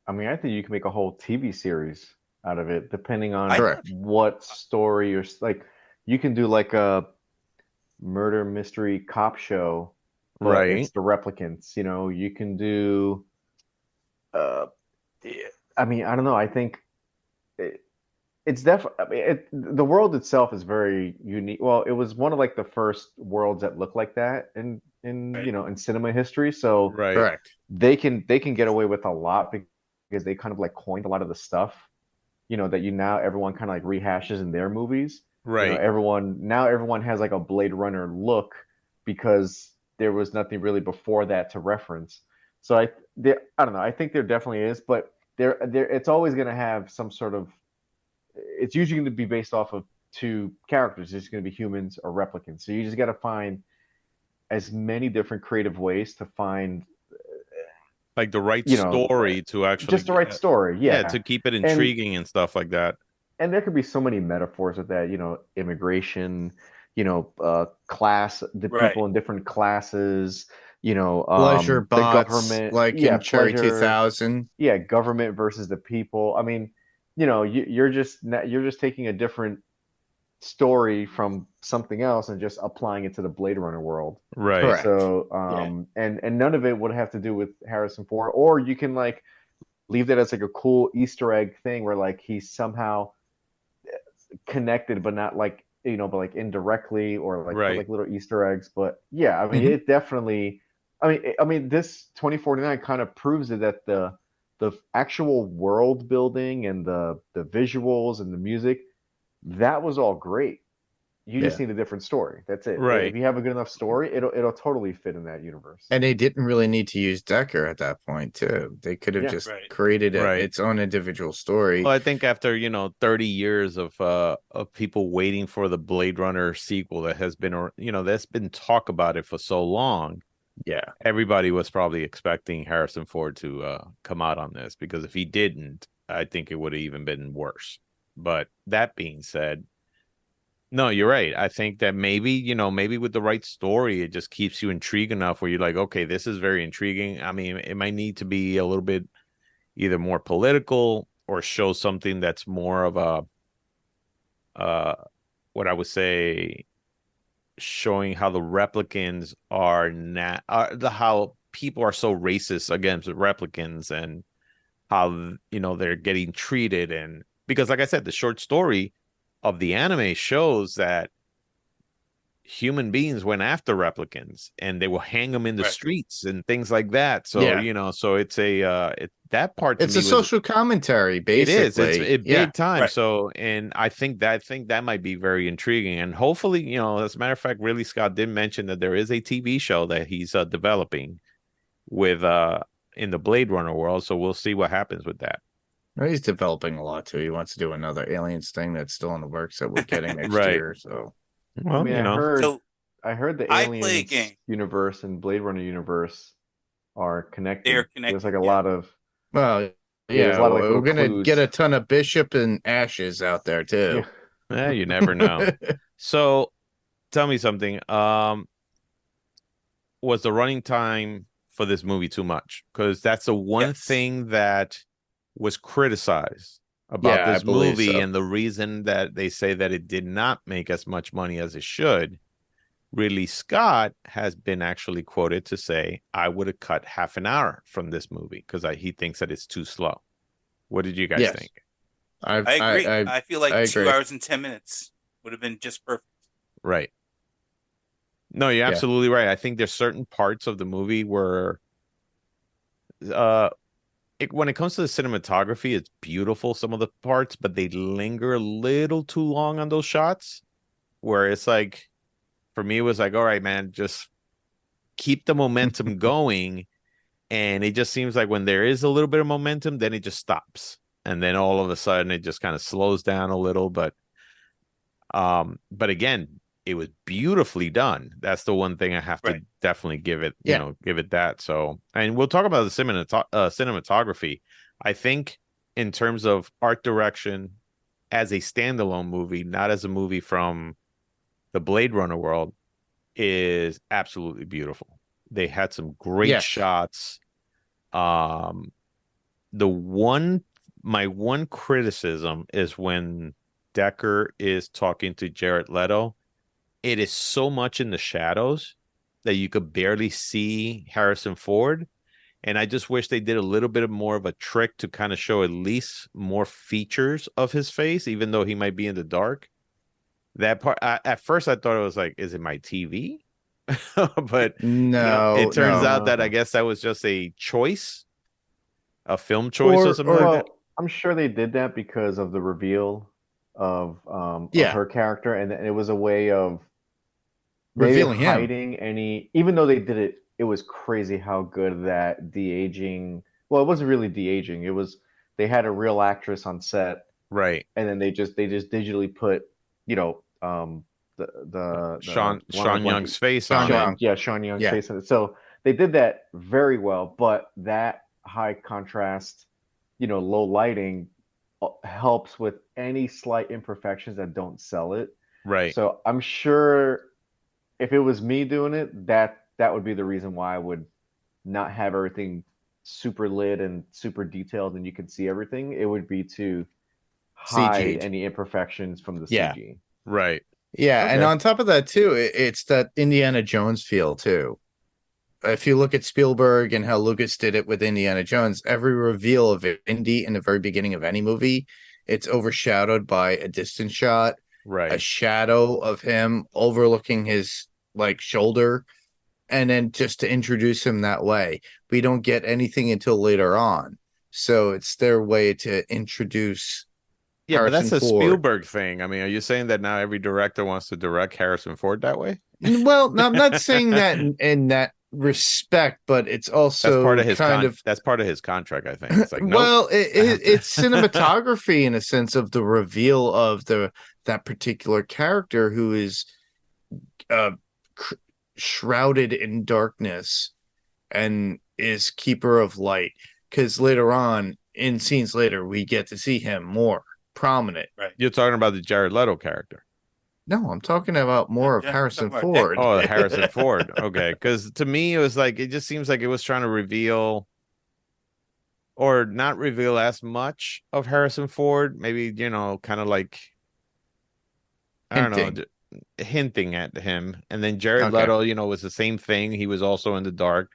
[SPEAKER 4] I mean, I think you can make a whole TV series out of it, depending on
[SPEAKER 5] Correct.
[SPEAKER 4] what story or like. You can do like a murder mystery cop show, but
[SPEAKER 1] Right.
[SPEAKER 4] it's the replicants. You can do. I mean, I don't know. I think it's definitely the world itself is very unique. Well, it was one of like the first worlds that looked like that in
[SPEAKER 6] Right.
[SPEAKER 4] in cinema history. So
[SPEAKER 1] Right.
[SPEAKER 5] Correct.
[SPEAKER 4] they can get away with a lot because they kind of like coined a lot of the stuff, that now everyone kind of like rehashes in their movies.
[SPEAKER 1] Right.
[SPEAKER 4] Everyone has like a Blade Runner look because there was nothing really before that to reference. So I don't know. I think there definitely is, but it's always going to have some sort of. It's usually going to be based off of two characters. It's going to be humans or replicants. So you just got to find as many different creative ways to find
[SPEAKER 1] like the right story to actually
[SPEAKER 4] just the right story. Yeah,
[SPEAKER 1] to keep it intriguing and stuff like that.
[SPEAKER 4] And there could be so many metaphors with that, immigration, class, the people in different classes,
[SPEAKER 5] pleasure
[SPEAKER 4] the
[SPEAKER 5] bots,
[SPEAKER 4] government,
[SPEAKER 5] like in Cherry 2000.
[SPEAKER 4] Yeah, government versus the people. I mean, you're just taking a different story from something else and just applying it to the Blade Runner world.
[SPEAKER 1] Right.
[SPEAKER 5] Correct.
[SPEAKER 4] So, and none of it would have to do with Harrison Ford, or you can like leave that as like a cool Easter egg thing where like he's somehow connected, but not like but like indirectly, or like put like little Easter eggs. But yeah, I mean, it definitely. I mean, this 2049 kind of proves it that the actual world building and the visuals and the music, that was all great. You
[SPEAKER 5] Yeah.
[SPEAKER 4] just need a different story. That's it.
[SPEAKER 1] Right.
[SPEAKER 4] If you have a good enough story, it'll totally fit in that universe.
[SPEAKER 5] And they didn't really need to use Decker at that point, too. They could have
[SPEAKER 4] Yeah.
[SPEAKER 5] just
[SPEAKER 6] Right.
[SPEAKER 5] created
[SPEAKER 1] Right.
[SPEAKER 5] its own individual story.
[SPEAKER 1] Well, I think after 30 years of people waiting for the Blade Runner sequel that has been that's been talk about it for so long,
[SPEAKER 5] Yeah.
[SPEAKER 1] everybody was probably expecting Harrison Ford to come out on this, because if he didn't, I think it would have even been worse. But that being said, no, you're right. I think that maybe with the right story, it just keeps you intrigued enough where you're like, okay, this is very intriguing. I mean, it might need to be a little bit either more political or show something that's more of a what I would say, showing how the replicants are how people are so racist against replicants, and how they're getting treated. And because, like I said, the short story of the anime shows that human beings went after replicants and they will hang them in the
[SPEAKER 6] Right.
[SPEAKER 1] streets and things like that. So
[SPEAKER 5] Yeah.
[SPEAKER 1] so it's that part to
[SPEAKER 5] It's
[SPEAKER 1] me
[SPEAKER 5] a
[SPEAKER 1] was,
[SPEAKER 5] social commentary,
[SPEAKER 1] it is.
[SPEAKER 5] basically.
[SPEAKER 1] It's
[SPEAKER 5] Yeah.
[SPEAKER 1] big time.
[SPEAKER 6] Right.
[SPEAKER 1] So, and I think that might be very intriguing. And hopefully, as a matter of fact, Ridley Scott did mention that there is a TV show that he's developing with in the Blade Runner world. So we'll see what happens with that.
[SPEAKER 5] Well, he's developing a lot, too. He wants to do another Aliens thing that's still in the works that we're getting next
[SPEAKER 1] Right.
[SPEAKER 5] year. So,
[SPEAKER 1] Well,
[SPEAKER 4] I mean,
[SPEAKER 6] So
[SPEAKER 4] I heard the
[SPEAKER 6] I play a
[SPEAKER 4] Aliens
[SPEAKER 6] game.
[SPEAKER 4] universe and Blade Runner universe are connected.
[SPEAKER 6] They're
[SPEAKER 4] There's like
[SPEAKER 6] connected,
[SPEAKER 4] a
[SPEAKER 6] yeah.
[SPEAKER 4] lot of
[SPEAKER 5] well,
[SPEAKER 4] there's
[SPEAKER 5] yeah,
[SPEAKER 4] a lot of, like,
[SPEAKER 5] we're
[SPEAKER 4] little
[SPEAKER 5] going to
[SPEAKER 4] clues.
[SPEAKER 5] get a ton of Bishop and Ashes out there, too.
[SPEAKER 4] Yeah.
[SPEAKER 1] you never know. So tell me something. Was the running time for this movie too much? Because that's the one
[SPEAKER 6] Yes.
[SPEAKER 1] thing that was criticized about
[SPEAKER 5] Yeah, I
[SPEAKER 1] this
[SPEAKER 5] believe
[SPEAKER 1] movie,
[SPEAKER 5] so.
[SPEAKER 1] and the reason that they say that it did not make as much money as it should. Ridley Scott has been actually quoted to say, I would have cut half an hour from this movie because he thinks that it's too slow. What did you guys
[SPEAKER 5] Yes.
[SPEAKER 1] think?
[SPEAKER 6] I agree. I feel like
[SPEAKER 5] I
[SPEAKER 6] 2
[SPEAKER 5] agree.
[SPEAKER 6] hours and 10 minutes would have been just perfect.
[SPEAKER 1] Right. No, you're
[SPEAKER 5] Yeah.
[SPEAKER 1] absolutely right. I think there's certain parts of the movie where when it comes to the cinematography, it's beautiful, some of the parts, but they linger a little too long on those shots, where it's like, for me, it was like, all right, man, just keep the momentum going. And it just seems like when there is a little bit of momentum, then it just stops. And then all of a sudden it just kind of slows down a little. But again, it was beautifully done. That's the one thing I have to
[SPEAKER 6] Right.
[SPEAKER 1] definitely give it,
[SPEAKER 5] Yeah.
[SPEAKER 1] give it that. So, and we'll talk about the cinematography. I think in terms of art direction as a standalone movie, not as a movie from the Blade Runner world, is absolutely beautiful. They had some great
[SPEAKER 5] Yes.
[SPEAKER 1] shots. My one criticism is when Decker is talking to Jared Leto. It is so much in the shadows that you could barely see Harrison Ford. And I just wish they did a little bit more of a trick to kind of show at least more features of his face, even though he might be in the dark. That part, at first I thought it was like, is it my TV? But
[SPEAKER 5] No,
[SPEAKER 1] it turns
[SPEAKER 5] no.
[SPEAKER 1] out that I guess that was just a choice, a film choice or something like that.
[SPEAKER 4] Well, I'm sure they did that because of the reveal of
[SPEAKER 5] Yeah.
[SPEAKER 4] her character, and it was a way of maybe
[SPEAKER 5] Revealing him.
[SPEAKER 4] hiding any. Even though they did it, it was crazy how good that de-aging. Well, it wasn't really de-aging. It was they had a real actress on set,
[SPEAKER 1] Right.
[SPEAKER 4] and then they just digitally put, the
[SPEAKER 1] Sean
[SPEAKER 4] one I'm blanking-
[SPEAKER 1] Young's face on it.
[SPEAKER 4] Sean Young's
[SPEAKER 5] Yeah.
[SPEAKER 4] face on it. So they did that very well, but that high contrast, low lighting helps with any slight imperfections that don't sell it.
[SPEAKER 1] Right.
[SPEAKER 4] So I'm sure if it was me doing it, that would be the reason why I would not have everything super lit and super detailed and you can see everything. It would be to hide
[SPEAKER 5] CG'd.
[SPEAKER 4] any imperfections from the
[SPEAKER 5] Yeah.
[SPEAKER 4] CG.
[SPEAKER 1] Right.
[SPEAKER 5] Yeah, and
[SPEAKER 4] Okay.
[SPEAKER 5] on top of that too, it's that Indiana Jones feel too. If you look at Spielberg and how Lucas did it with Indiana Jones, every reveal of Indy in the very beginning of any movie, it's overshadowed by a distance shot, a
[SPEAKER 1] Right.
[SPEAKER 5] shadow of him overlooking his shoulder, and then just to introduce him that way. We don't get anything until later on. So it's their way to introduce
[SPEAKER 1] Yeah, but that's
[SPEAKER 5] Harrison
[SPEAKER 1] a
[SPEAKER 5] Ford.
[SPEAKER 1] Spielberg thing. I mean, are you saying that now every director wants to direct Harrison Ford that way?
[SPEAKER 5] Well, no, I'm not saying that in that respect, but it's
[SPEAKER 1] That's part
[SPEAKER 5] also
[SPEAKER 1] of his
[SPEAKER 5] kind of
[SPEAKER 1] that's part of his contract, I think. It's like, nope.
[SPEAKER 5] well,
[SPEAKER 1] I have to-
[SPEAKER 5] it's cinematography in a sense of the reveal of that particular character who is uh, cr- shrouded in darkness and is keeper of light. Because later on, in scenes later, we get to see him more prominent.
[SPEAKER 6] Right.
[SPEAKER 1] You're talking about the Jared Leto character.
[SPEAKER 5] No, I'm talking about more of
[SPEAKER 6] Yeah,
[SPEAKER 5] Harrison
[SPEAKER 6] talking about
[SPEAKER 5] Ford.
[SPEAKER 1] Oh, Harrison Ford. Okay, because to me it was like it just seems like it was trying to reveal or not reveal as much of Harrison Ford. Maybe kind of like I don't know,
[SPEAKER 5] Hinting.
[SPEAKER 1] hinting at him. And then Jared
[SPEAKER 5] Okay.
[SPEAKER 1] Leto, was the same thing. He was also in the dark.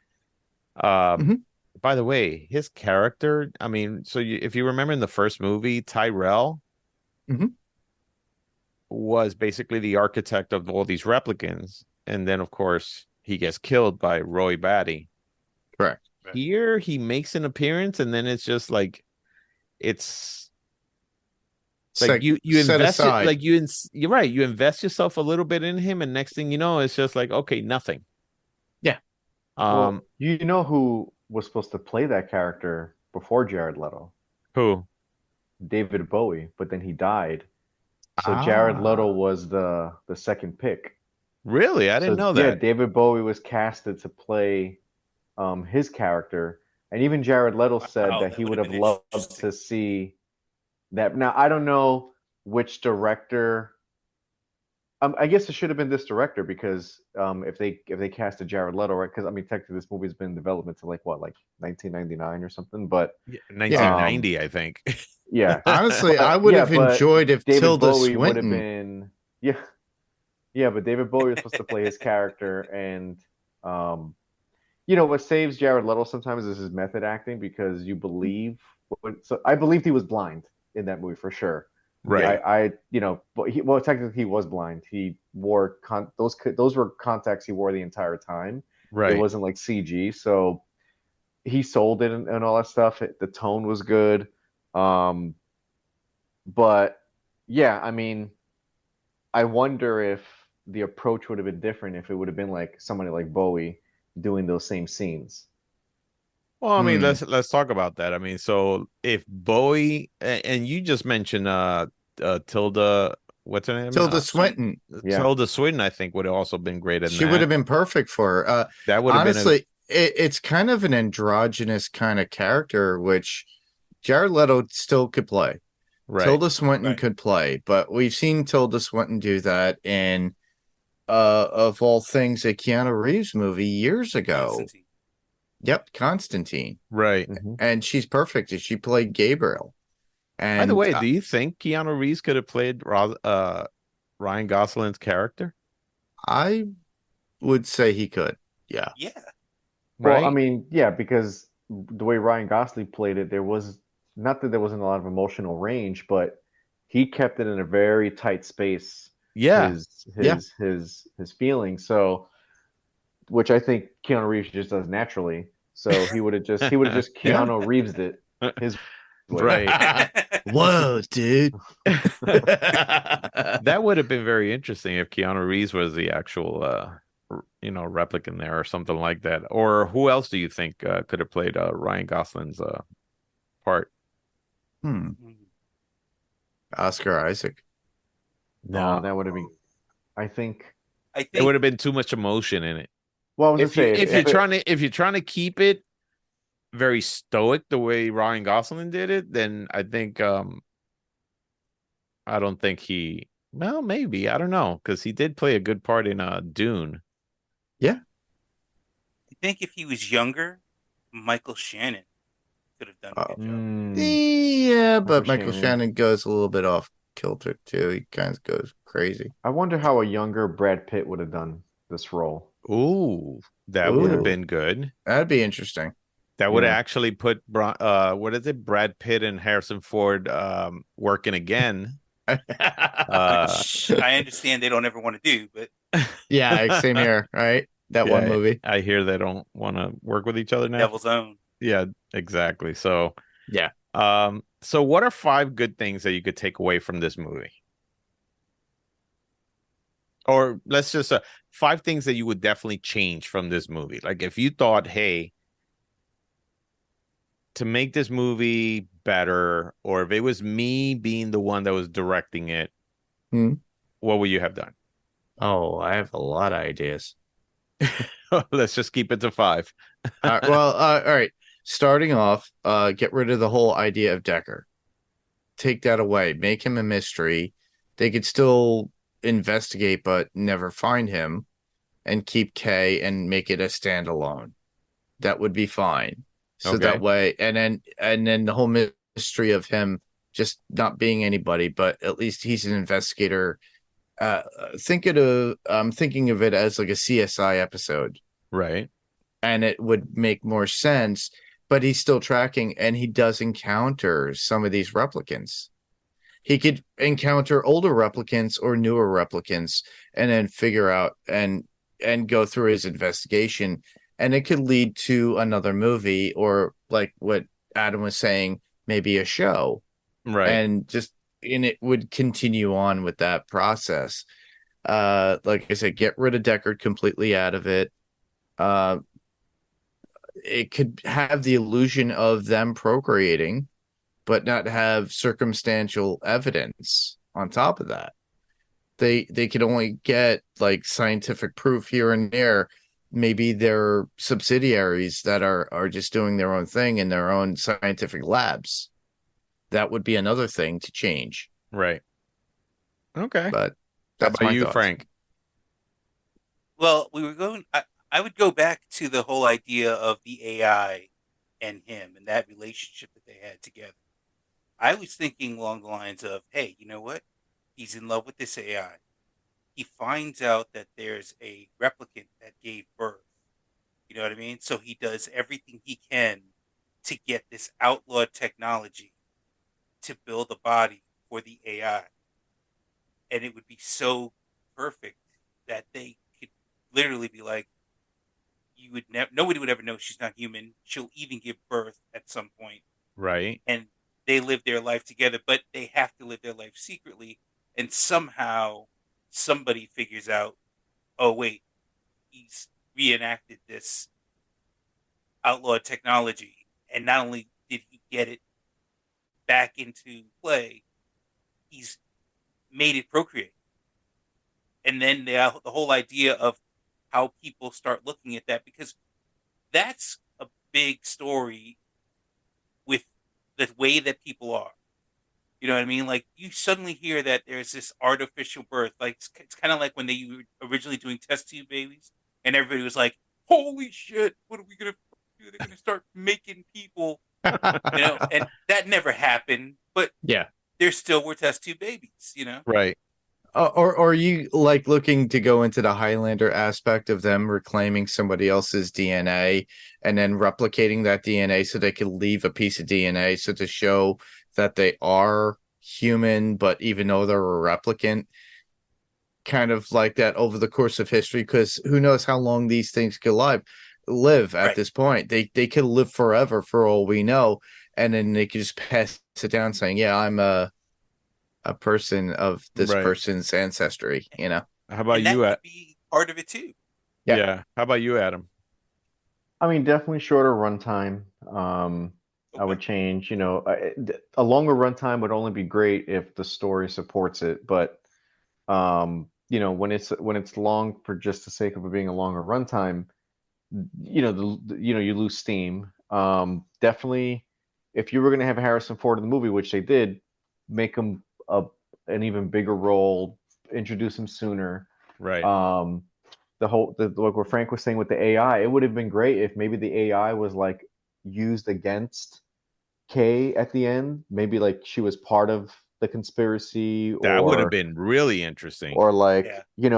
[SPEAKER 1] Um,
[SPEAKER 5] Mhm.
[SPEAKER 1] by the way, his character. I mean, so if you remember in the first movie, Tyrell
[SPEAKER 5] Mhm.
[SPEAKER 1] was basically the architect of all these replicants, and then of course he gets killed by Roy Batty.
[SPEAKER 5] Correct.
[SPEAKER 6] Right.
[SPEAKER 1] Here he makes an appearance, and then it's just like it's like you
[SPEAKER 5] set
[SPEAKER 1] invest it,
[SPEAKER 5] aside.
[SPEAKER 1] like you're right, you invest yourself a little bit in him, and next thing you know, it's just like okay, nothing.
[SPEAKER 5] Yeah.
[SPEAKER 1] Um,
[SPEAKER 4] Well, you know who was supposed to play that character before Jared Leto?
[SPEAKER 1] who?
[SPEAKER 4] David Bowie, but then he died. So Jared Leto
[SPEAKER 5] Ah.
[SPEAKER 4] was the second pick.
[SPEAKER 1] Really? I didn't
[SPEAKER 4] So
[SPEAKER 1] know
[SPEAKER 4] yeah,
[SPEAKER 1] that.
[SPEAKER 4] David Bowie was casted to play his character, and even Jared Leto said
[SPEAKER 6] Wow,
[SPEAKER 4] that
[SPEAKER 6] that
[SPEAKER 4] he
[SPEAKER 6] would
[SPEAKER 4] would
[SPEAKER 6] have
[SPEAKER 4] have
[SPEAKER 6] been
[SPEAKER 4] loved
[SPEAKER 6] interesting.
[SPEAKER 4] to see that. Now I don't know which director. I guess it should have been this director because if they casted Jared Leto, right? Because I mean, technically this movie's been in development to like what, like 1999 or something. But
[SPEAKER 1] Yeah,
[SPEAKER 5] Yeah.
[SPEAKER 1] 1990, I think.
[SPEAKER 4] yeah,
[SPEAKER 5] Honestly, I
[SPEAKER 4] but
[SPEAKER 5] would
[SPEAKER 4] yeah,
[SPEAKER 5] have
[SPEAKER 4] but
[SPEAKER 5] enjoyed if
[SPEAKER 4] David
[SPEAKER 5] Tilda
[SPEAKER 4] Bowie would have
[SPEAKER 5] Swinton.
[SPEAKER 4] been yeah, yeah, but David Bowie was supposed to play his character, and um, what saves Jared Leto sometimes is his method acting because you believe. So I believed he was blind in that movie for sure.
[SPEAKER 1] Right.
[SPEAKER 4] But well, technically he was blind. He wore those were contacts he wore the entire time. It
[SPEAKER 1] Right.
[SPEAKER 4] wasn't like CG, so he sold it and all that stuff. The tone was good, um, but yeah, I mean, I wonder if the approach would have been different if it would have been like somebody like Bowie doing those same scenes.
[SPEAKER 1] Well, I mean,
[SPEAKER 5] Hmm.
[SPEAKER 1] let's talk about that. I mean, so if Bowie and you just mentioned Tilda, what's her name?
[SPEAKER 5] Tilda
[SPEAKER 6] Swinton.
[SPEAKER 5] Swinton.
[SPEAKER 4] Yeah.
[SPEAKER 1] Tilda Swinton, I think would have also been great in
[SPEAKER 5] She would
[SPEAKER 1] that.
[SPEAKER 5] have been perfect for her.
[SPEAKER 1] That would have been a
[SPEAKER 5] Honestly, it's kind of an androgynous kind of character, which Jared Leto still could play.
[SPEAKER 1] right.
[SPEAKER 5] Tilda Swinton
[SPEAKER 6] Right.
[SPEAKER 5] could play, but we've seen Tilda Swinton do that in, of all things, a Keanu Reeves movie years ago.
[SPEAKER 6] Constantine.
[SPEAKER 5] Yep, Constantine.
[SPEAKER 1] Right.
[SPEAKER 4] Hmm.
[SPEAKER 5] And she's perfect. She played Gabriel.
[SPEAKER 1] By the
[SPEAKER 5] And
[SPEAKER 1] way, do you think Keanu Reeves could have played Ryan Gosling's character?
[SPEAKER 5] I would say he could. Yeah.
[SPEAKER 6] Yeah.
[SPEAKER 4] Well, I
[SPEAKER 1] Right.
[SPEAKER 4] mean, yeah, because the way Ryan Gosling played it, there was not that there wasn't a lot of emotional range, but he kept it in a very tight space,
[SPEAKER 1] Yeah.
[SPEAKER 5] Yeah.
[SPEAKER 4] his feelings. So, which I think Keanu Reeves just does naturally. So he would have just
[SPEAKER 5] Yeah.
[SPEAKER 4] Keanu Reeves it his way.
[SPEAKER 1] Right.
[SPEAKER 5] Whoa, dude.
[SPEAKER 1] That would have been very interesting if Keanu Reeves was the actual replicant there or something like that. Or who else do you think could have played Ryan Gosling's part?
[SPEAKER 5] Hmm. Oscar Isaac.
[SPEAKER 4] Oh, that would have been. I think.
[SPEAKER 6] I
[SPEAKER 1] It would
[SPEAKER 6] think
[SPEAKER 1] have been too much emotion in it.
[SPEAKER 4] Well, I was gonna say
[SPEAKER 1] If you're
[SPEAKER 4] if it.
[SPEAKER 1] trying to keep it very stoic the way Ryan Gosling did it, then I think I don't think well, maybe, I don't know, because he did play a good part in Dune.
[SPEAKER 5] Yeah.
[SPEAKER 6] I think if he was younger, Michael Shannon could have done a good job.
[SPEAKER 5] Yeah, but Michael
[SPEAKER 4] Shannon.
[SPEAKER 5] Shannon goes a little bit off kilter too. He kind of goes crazy.
[SPEAKER 4] I wonder how a younger Brad Pitt would have done this role.
[SPEAKER 1] Ooh, that would have
[SPEAKER 5] Ooh.
[SPEAKER 1] been good.
[SPEAKER 5] That'd be interesting.
[SPEAKER 1] That would have
[SPEAKER 4] Yeah.
[SPEAKER 1] actually put what is it, Brad Pitt and Harrison Ford working again.
[SPEAKER 6] Which I understand they don't ever want to do, but
[SPEAKER 5] Yeah, same here, right? That one
[SPEAKER 1] Yeah,
[SPEAKER 5] movie.
[SPEAKER 1] I hear they don't want to work with each other now.
[SPEAKER 6] Devil's Own.
[SPEAKER 1] Yeah, exactly. So
[SPEAKER 5] Yeah.
[SPEAKER 1] So what are five good things that you could take away from this movie? Or let's just five things that you would definitely change from this movie. Like if you thought, hey, to make this movie better, or if it was me being the one that was directing it,
[SPEAKER 5] Hmm.
[SPEAKER 1] what would you have done?
[SPEAKER 5] Oh, I have a lot of ideas.
[SPEAKER 1] Let's just keep it to five.
[SPEAKER 5] All right. Starting off, get rid of the whole idea of Decker. Take that away. Make him a mystery. They could still investigate, but never find him, and keep K and make it a standalone. That would be fine. So that
[SPEAKER 1] Okay.
[SPEAKER 5] way, and then the whole mystery of him just not being anybody, but at least he's an investigator. I'm thinking of it as like a CSI episode,
[SPEAKER 1] Right.
[SPEAKER 5] and it would make more sense. But he's still tracking, and he does encounter some of these replicants. He could encounter older replicants or newer replicants, and then figure out and go through his investigation, and it could lead to another movie, or like what Adam was saying, maybe a show,
[SPEAKER 1] Right.
[SPEAKER 5] and it would continue on with that process. Like I said, get rid of Deckard completely out of it. Uh, it could have the illusion of them procreating, but not have circumstantial evidence on top of that. They could only get like scientific proof here and there. Maybe they're subsidiaries that are just doing their own thing in their own scientific labs. That would be another thing to change.
[SPEAKER 1] Right. Okay.
[SPEAKER 5] But
[SPEAKER 1] How
[SPEAKER 5] that's
[SPEAKER 1] about
[SPEAKER 5] my
[SPEAKER 1] you,
[SPEAKER 5] thoughts.
[SPEAKER 1] Frank?
[SPEAKER 6] Well, I would go back to the whole idea of the AI and him and that relationship that they had together. I was thinking along the lines of, hey, you know what? He's in love with this AI. He finds out that there's a replicant that gave birth. You know what I mean? So he does everything he can to get this outlawed technology to build a body for the AI. And it would be so perfect that they could literally be like, you would never, nobody would ever know she's not human. She'll even give birth at some point,
[SPEAKER 1] Right.
[SPEAKER 6] and they live their life together, but they have to live their life secretly. And somehow somebody figures out, oh, wait, he's reenacted this outlawed technology. And not only did he get it back into play, he's made it procreate. And then the whole idea of how people start looking at that, because that's a big story with the way that people are. You know what I mean? Like you suddenly hear that there's this artificial birth. Like it's kind of like when they were originally doing test tube babies, and everybody was like, "Holy shit! What are we gonna do? They're gonna start making people." You know, and that never happened. But
[SPEAKER 5] Yeah.
[SPEAKER 6] there still were test tube babies. You know,
[SPEAKER 1] Right.
[SPEAKER 5] Or are you like looking to go into the Highlander aspect of them reclaiming somebody else's DNA and then replicating that DNA so they could leave a piece of DNA so to show that they are human, but even though they're a replicant, kind of like that over the course of history, because who knows how long these things could live at
[SPEAKER 6] right?
[SPEAKER 5] this point. They could live forever for all we know, and then they could just pass it down saying, yeah, I'm a person of this
[SPEAKER 1] Right.
[SPEAKER 5] person's ancestry, you know?
[SPEAKER 1] How about
[SPEAKER 6] And that
[SPEAKER 1] you,
[SPEAKER 6] could be part of it too.
[SPEAKER 5] Yeah.
[SPEAKER 1] Yeah. How about you, Adam?
[SPEAKER 4] I mean, definitely shorter runtime. I
[SPEAKER 6] Okay.
[SPEAKER 4] would change, a longer runtime would only be great if the story supports it, but when it's long for just the sake of it being a longer runtime, you lose steam. Definitely, if you were going to have Harrison Ford in the movie, which they did, make him an even bigger role, introduce him sooner.
[SPEAKER 1] Right.
[SPEAKER 4] Um, like what Frank was saying with the AI, it would have been great if maybe the AI was like used against Kay at the end. Maybe like she was part of the conspiracy,
[SPEAKER 1] That would have
[SPEAKER 4] or
[SPEAKER 1] been really interesting.
[SPEAKER 4] or like
[SPEAKER 6] Yeah.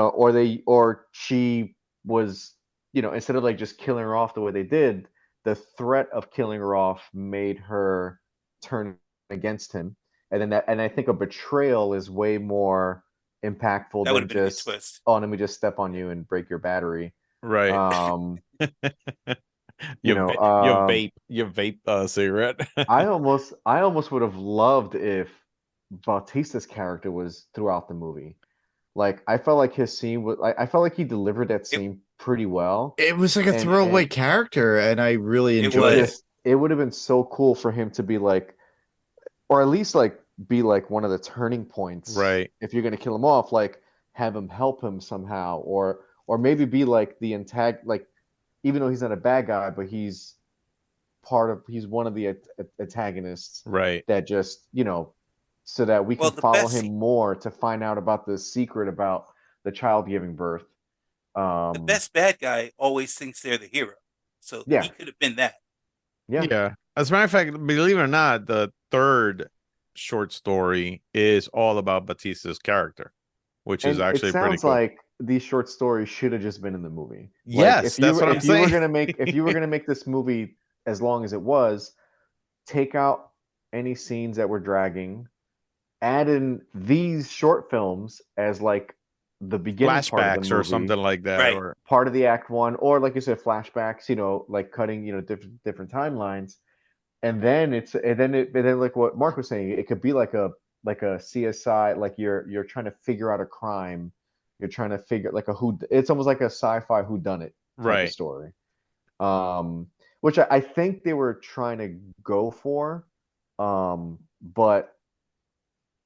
[SPEAKER 4] or she was, instead of like just killing her off the way they did, the threat of killing her off made her turn against him. And I think a betrayal is way more impactful
[SPEAKER 6] That would
[SPEAKER 4] than
[SPEAKER 6] have been a good
[SPEAKER 4] just,
[SPEAKER 6] twist.
[SPEAKER 4] oh, let me just step on you and break your battery.
[SPEAKER 1] Right.
[SPEAKER 4] um You know,
[SPEAKER 1] Your vape cigarette.
[SPEAKER 4] I almost would have loved if Bautista's character was throughout the movie. Like I felt like his scene was I felt like he delivered that
[SPEAKER 6] It
[SPEAKER 4] scene pretty well.
[SPEAKER 5] It was like a throwaway
[SPEAKER 4] And
[SPEAKER 5] character, and I really
[SPEAKER 6] It
[SPEAKER 5] enjoyed it.
[SPEAKER 6] was.
[SPEAKER 4] it would have been so cool for him to be like, or at least like be like one of the turning points.
[SPEAKER 1] Right.
[SPEAKER 4] If you're gonna kill him off, like have him help him somehow, or maybe be like the like even though he's not a bad guy, but he's one of the antagonists
[SPEAKER 1] Right.
[SPEAKER 4] that just, so that we
[SPEAKER 6] Well,
[SPEAKER 4] can
[SPEAKER 6] the
[SPEAKER 4] follow
[SPEAKER 6] best
[SPEAKER 4] him more to find out about the secret about the child giving birth.
[SPEAKER 6] the
[SPEAKER 4] Um,
[SPEAKER 6] best bad guy always thinks they're the hero, so he
[SPEAKER 4] yeah,
[SPEAKER 6] could have been that.
[SPEAKER 4] yeah.
[SPEAKER 1] Yeah. As a matter of fact, believe it or not, the third short story is all about Batista's character, which is
[SPEAKER 4] And it
[SPEAKER 1] actually pretty
[SPEAKER 4] sounds
[SPEAKER 1] cool.
[SPEAKER 4] like these short stories should have just been in the movie. Like
[SPEAKER 1] Yes, that's what I'm
[SPEAKER 4] if you were
[SPEAKER 1] saying.
[SPEAKER 4] gonna make this movie as long as it was, take out any scenes that were dragging, add in these short films as like the beginning part of the
[SPEAKER 1] Flashbacks or
[SPEAKER 4] movie,
[SPEAKER 1] something like that,
[SPEAKER 6] Right.
[SPEAKER 1] or
[SPEAKER 4] part of the act one, or like you said, flashbacks, like cutting, different timelines. And then like what Mark was saying, it could be like a CSI, like you're trying to figure out a crime. You're trying to figure like it's almost like a sci-fi whodunit type of
[SPEAKER 1] right.
[SPEAKER 4] story. Which I think they were trying to go for. But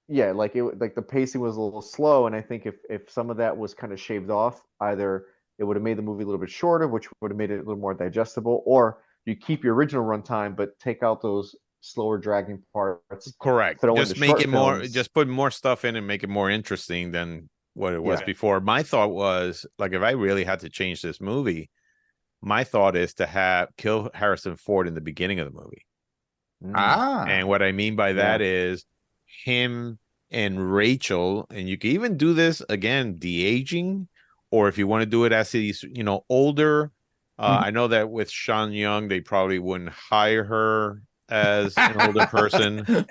[SPEAKER 4] yeah, like the pacing was a little slow, and I think if some of that was kind of shaved off, either it would have made the movie a little bit shorter, which would have made it a little more digestible, or you keep your original runtime but take out those slower dragging parts,
[SPEAKER 1] Correct.
[SPEAKER 4] throw in the
[SPEAKER 1] Just make
[SPEAKER 4] short
[SPEAKER 1] it more,
[SPEAKER 4] films.
[SPEAKER 1] just put more stuff in and make it more interesting than what it was
[SPEAKER 4] Yeah.
[SPEAKER 1] before. My thought was like, if I really had to change this movie, my thought is to have kill Harrison Ford in the beginning of the movie.
[SPEAKER 4] Mm,
[SPEAKER 1] And
[SPEAKER 5] Ah,
[SPEAKER 1] what I mean by
[SPEAKER 4] yeah.
[SPEAKER 1] that is him and Rachel, and you can even do this again, de-aging, or if you want to do it as he's, older.
[SPEAKER 5] Mhm.
[SPEAKER 1] I know that with Sean Young, they probably wouldn't hire her as an older person.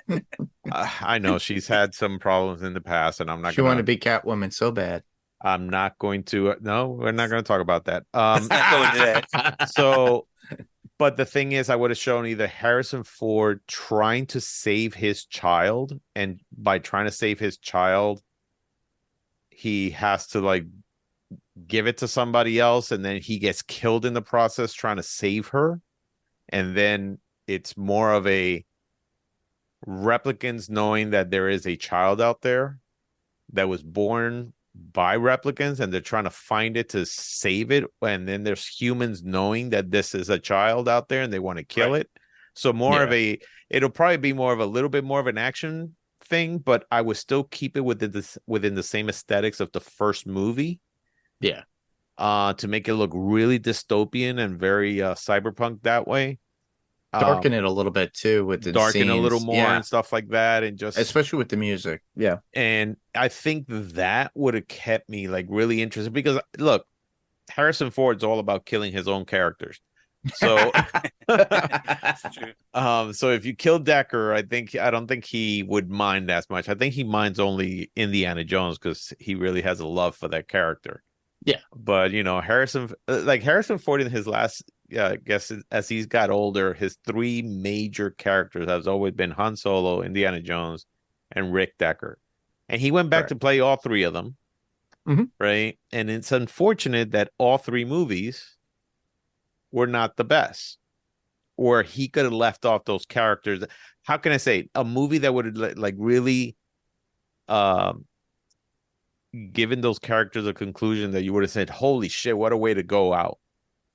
[SPEAKER 1] I know she's had some problems in the past, and
[SPEAKER 5] She wanted to be Catwoman so bad.
[SPEAKER 1] I'm not going to. No, we're not going to talk about that.
[SPEAKER 6] Let's not go into that.
[SPEAKER 1] So, but the thing is, I would have shown either Harrison Ford trying to save his child, and by trying to save his child, he has to like give it to somebody else, and then he gets killed in the process trying to save her, and then it's more of a replicants knowing that there is a child out there that was born by replicants and they're trying to find it to save it, and then there's humans knowing that this is a child out there and they want to kill
[SPEAKER 6] Right.
[SPEAKER 1] it. So it'll probably be more of a little bit more of an action thing, but I would still keep it within the same aesthetics of the first movie,
[SPEAKER 5] Yeah.
[SPEAKER 1] to make it look really dystopian and very cyberpunk that way.
[SPEAKER 5] Darken it a little bit too with the
[SPEAKER 1] Darken a little
[SPEAKER 5] scenes.
[SPEAKER 1] more
[SPEAKER 5] Yeah.
[SPEAKER 1] and stuff like that, and just
[SPEAKER 5] Especially with the music. Yeah.
[SPEAKER 1] and I think that would have kept me like really interested, because look, Harrison Ford's all about killing his own characters. So
[SPEAKER 6] That's true.
[SPEAKER 1] so if you kill Decker, I don't think he would mind as much. I think he minds only Indiana Jones because he really has a love for that character.
[SPEAKER 5] Yeah.
[SPEAKER 1] But Harrison Ford in his last I guess as he's got older, his three major characters has always been Han Solo, Indiana Jones, and Rick Decker. And he went back
[SPEAKER 5] Right.
[SPEAKER 1] to play all three of them.
[SPEAKER 5] Mhm.
[SPEAKER 1] Right. And it's unfortunate that all three movies were not the best, or he could have left off those characters. How can I say a movie that would have like really given those characters a conclusion that you would have said, holy shit, what a way to go out.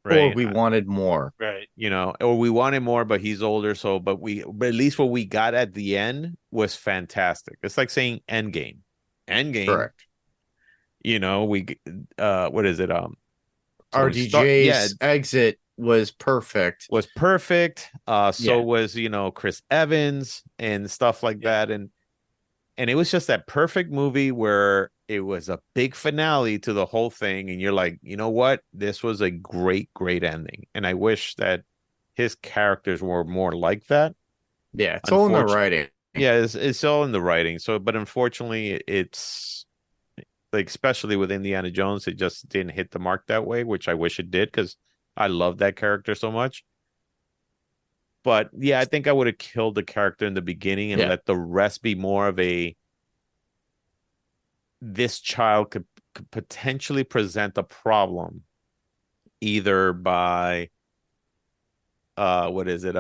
[SPEAKER 5] Or
[SPEAKER 1] Right.
[SPEAKER 5] we wanted more.
[SPEAKER 6] Right.
[SPEAKER 1] Or we wanted more, but he's older. So, but at least what we got at the end was fantastic. It's like saying Endgame.
[SPEAKER 5] Correct.
[SPEAKER 1] What is it? Tony Stark-
[SPEAKER 5] RDJ's exit was perfect.
[SPEAKER 1] was perfect. So
[SPEAKER 5] Yeah.
[SPEAKER 1] was, Chris Evans and stuff like
[SPEAKER 6] Yeah.
[SPEAKER 1] that. And it was just that perfect movie where it was a big finale to the whole thing. And you're like, you know what? This was a great, great ending. And I wish that his characters were more like that.
[SPEAKER 5] Yeah, it's all in the
[SPEAKER 1] Unfortunate-
[SPEAKER 5] writing.
[SPEAKER 1] Yeah, it's all in the writing. So, but unfortunately, it's like, especially with Indiana Jones, it just didn't hit the mark that way, which I wish it did, because I love that character so much. But yeah, I think I would have killed the character in the beginning and
[SPEAKER 5] Yeah.
[SPEAKER 1] let the rest be more of a this child could potentially present a problem either by what is it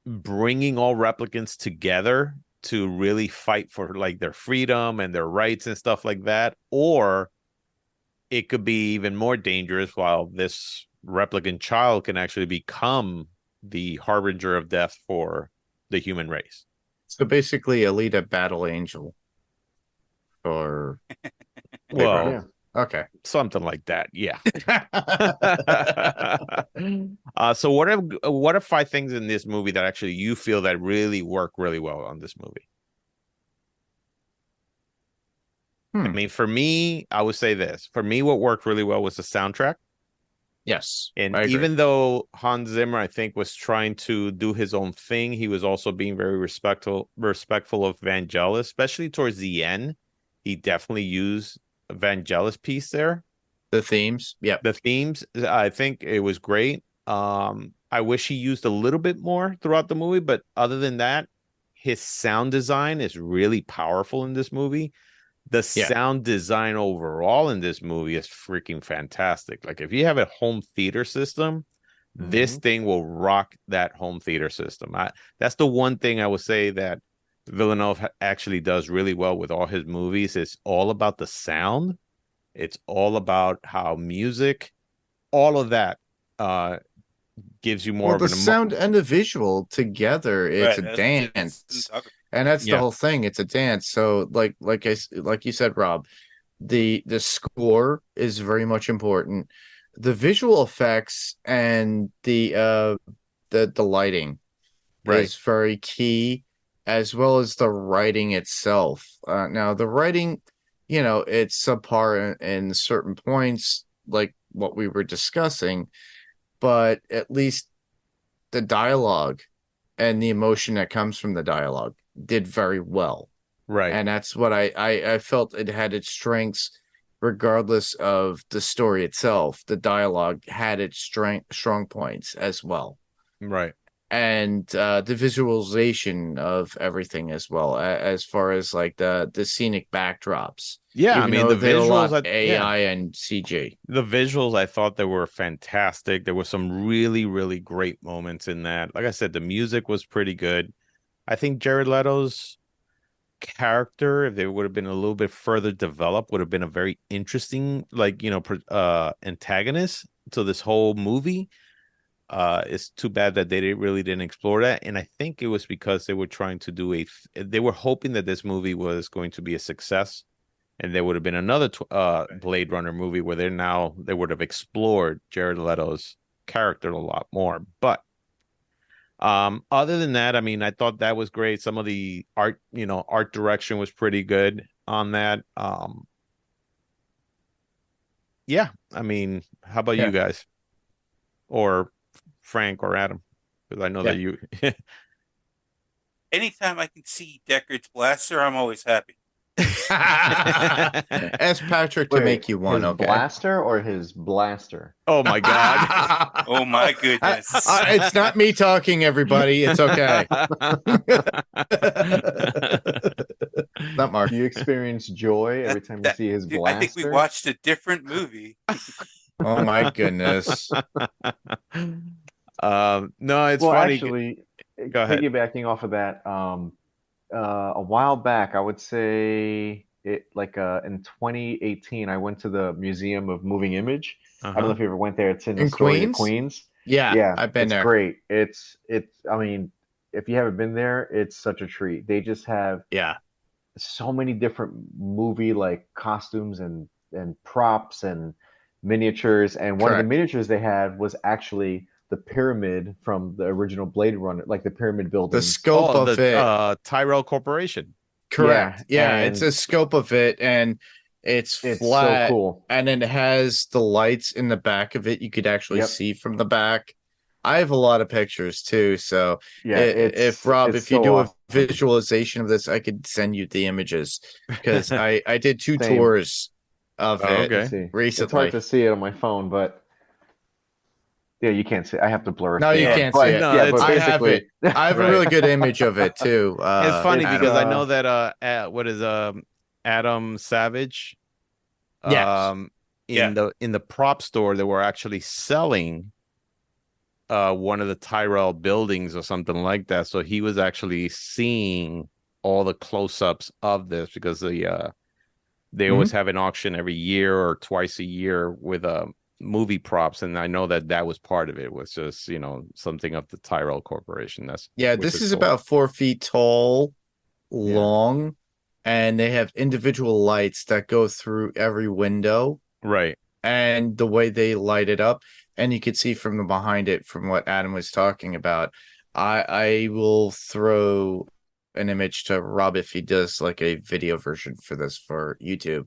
[SPEAKER 1] bringing all replicants together to really fight for like their freedom and their rights and stuff like that, or it could be even more dangerous while this replicant child can actually become the harbinger of death for the human race.
[SPEAKER 5] So basically, Alita Battle Angel or Blade
[SPEAKER 1] Well,
[SPEAKER 5] Runner. Okay.
[SPEAKER 1] something like that. Yeah. So what are 5 things in this movie that actually you feel that really work really well on this movie? I mean, for me, I would say this. For me, what worked really well was the soundtrack.
[SPEAKER 5] Yes.
[SPEAKER 1] And
[SPEAKER 5] I agree.
[SPEAKER 1] even though Hans Zimmer, I think, was trying to do his own thing, he was also being very respectful of Vangelis, especially towards the end. He definitely used a Vangelis piece there.
[SPEAKER 5] The themes. Yep.
[SPEAKER 1] The themes, I think it was great. I wish he used a little bit more throughout the movie, but other than that, his sound design is really powerful in this movie. The sound design overall in this movie is freaking fantastic. Like if you have a home theater system, this thing will rock that home theater system. That's the one thing I would say that Villeneuve actually does really well with all his movies. It's all about the sound. It's all about how music, all of that gives you more of
[SPEAKER 5] the
[SPEAKER 1] an
[SPEAKER 5] sound and the visual together. It's a dance. And that's the whole thing. It's a dance. So like you said, Rob, the score is very much important. The visual effects and the lighting is very key, as well as the writing itself. Now the writing, it's subpar in certain points, like what we were discussing, but at least the dialogue and the emotion that comes from the dialogue did very well.
[SPEAKER 1] Right.
[SPEAKER 5] And that's what I felt it had its strengths, regardless of the story itself. The dialogue had its strong points as well.
[SPEAKER 1] Right.
[SPEAKER 5] And the visualization of everything as well, as far as like the scenic backdrops.
[SPEAKER 1] Yeah, I mean the visuals,
[SPEAKER 5] AI and CG.
[SPEAKER 1] The visuals, I thought they were fantastic. There were some really, really great moments in that. Like I said, the music was pretty good. I think Jared Leto's character, if they would have been a little bit further developed, would have been a very interesting, antagonist to this whole movie. It's too bad that they didn't explore that. And I think it was because they were trying to they were hoping that this movie was going to be a success. And there would have been another Blade Runner movie where they would have explored Jared Leto's character a lot more. But other than that, I mean, I thought that was great. Some of the art direction was pretty good on that. Yeah, I mean, how about you guys? Or Frank or Adam? Because I know that you.
[SPEAKER 6] Anytime I can see Deckard's blaster, I'm always happy.
[SPEAKER 5] Ask Patrick to make you one.
[SPEAKER 4] His blaster or his blaster?
[SPEAKER 1] Oh my god!
[SPEAKER 6] Oh my goodness!
[SPEAKER 5] It's not me talking, everybody. It's okay. Not Mark.
[SPEAKER 4] Do you experience joy every time you see his blaster?
[SPEAKER 6] I think we watched a different movie.
[SPEAKER 5] Oh my goodness.
[SPEAKER 1] No, it's funny.
[SPEAKER 4] Actually,
[SPEAKER 1] go ahead.
[SPEAKER 4] Piggybacking off of that, a while back, I would say in 2018, I went to the Museum of Moving Image. I don't know if you ever went there. It's in Astoria, Queens.
[SPEAKER 5] Yeah, I've been there.
[SPEAKER 4] It's great. I mean, if you haven't been there, it's such a treat. They just have so many different movie like costumes and props and miniatures. And one of the miniatures they had was actually the pyramid from the original Blade Runner, like the pyramid building.
[SPEAKER 5] The scope of it.
[SPEAKER 1] Tyrell Corporation.
[SPEAKER 5] Correct. Yeah, it's a scope of it, and it's flat.
[SPEAKER 4] So cool.
[SPEAKER 5] And it has the lights in the back of it. You could actually see from the back. I have a lot of pictures too. So if you do a visualization of this, I could send you the images because I did 2 tours of it recently.
[SPEAKER 4] It's hard to see it on my phone, but Yeah, you can't see. I have to blur it
[SPEAKER 5] No, you
[SPEAKER 4] down.
[SPEAKER 5] can't see
[SPEAKER 4] But
[SPEAKER 5] it.
[SPEAKER 1] No,
[SPEAKER 4] yeah,
[SPEAKER 1] it's
[SPEAKER 4] but
[SPEAKER 5] I have
[SPEAKER 4] basically,
[SPEAKER 5] it. I have a
[SPEAKER 1] right.
[SPEAKER 5] really good image of it too.
[SPEAKER 1] It's funny
[SPEAKER 4] it's
[SPEAKER 1] because I know that what is Adam Savage
[SPEAKER 5] Yes.
[SPEAKER 1] um
[SPEAKER 6] Yeah.
[SPEAKER 1] in the prop store they were actually selling one of the Tyrell buildings or something like that. So he was actually seeing all the close-ups of this because they always
[SPEAKER 5] Mhm.
[SPEAKER 1] have an auction every year or twice a year with movie props, and I know that that was part of it, was just something of the Tyrell Corporation. That's
[SPEAKER 5] Yeah,
[SPEAKER 1] which
[SPEAKER 5] this
[SPEAKER 1] is
[SPEAKER 5] is
[SPEAKER 1] cool.
[SPEAKER 5] about 4 feet tall,
[SPEAKER 4] yeah.
[SPEAKER 5] long, and they have individual lights that go through every window.
[SPEAKER 1] Right.
[SPEAKER 5] And the way they light it up, and you could see from the behind it, from what Adam was talking about. I will throw an image to Rob if he does like a video version for this for YouTube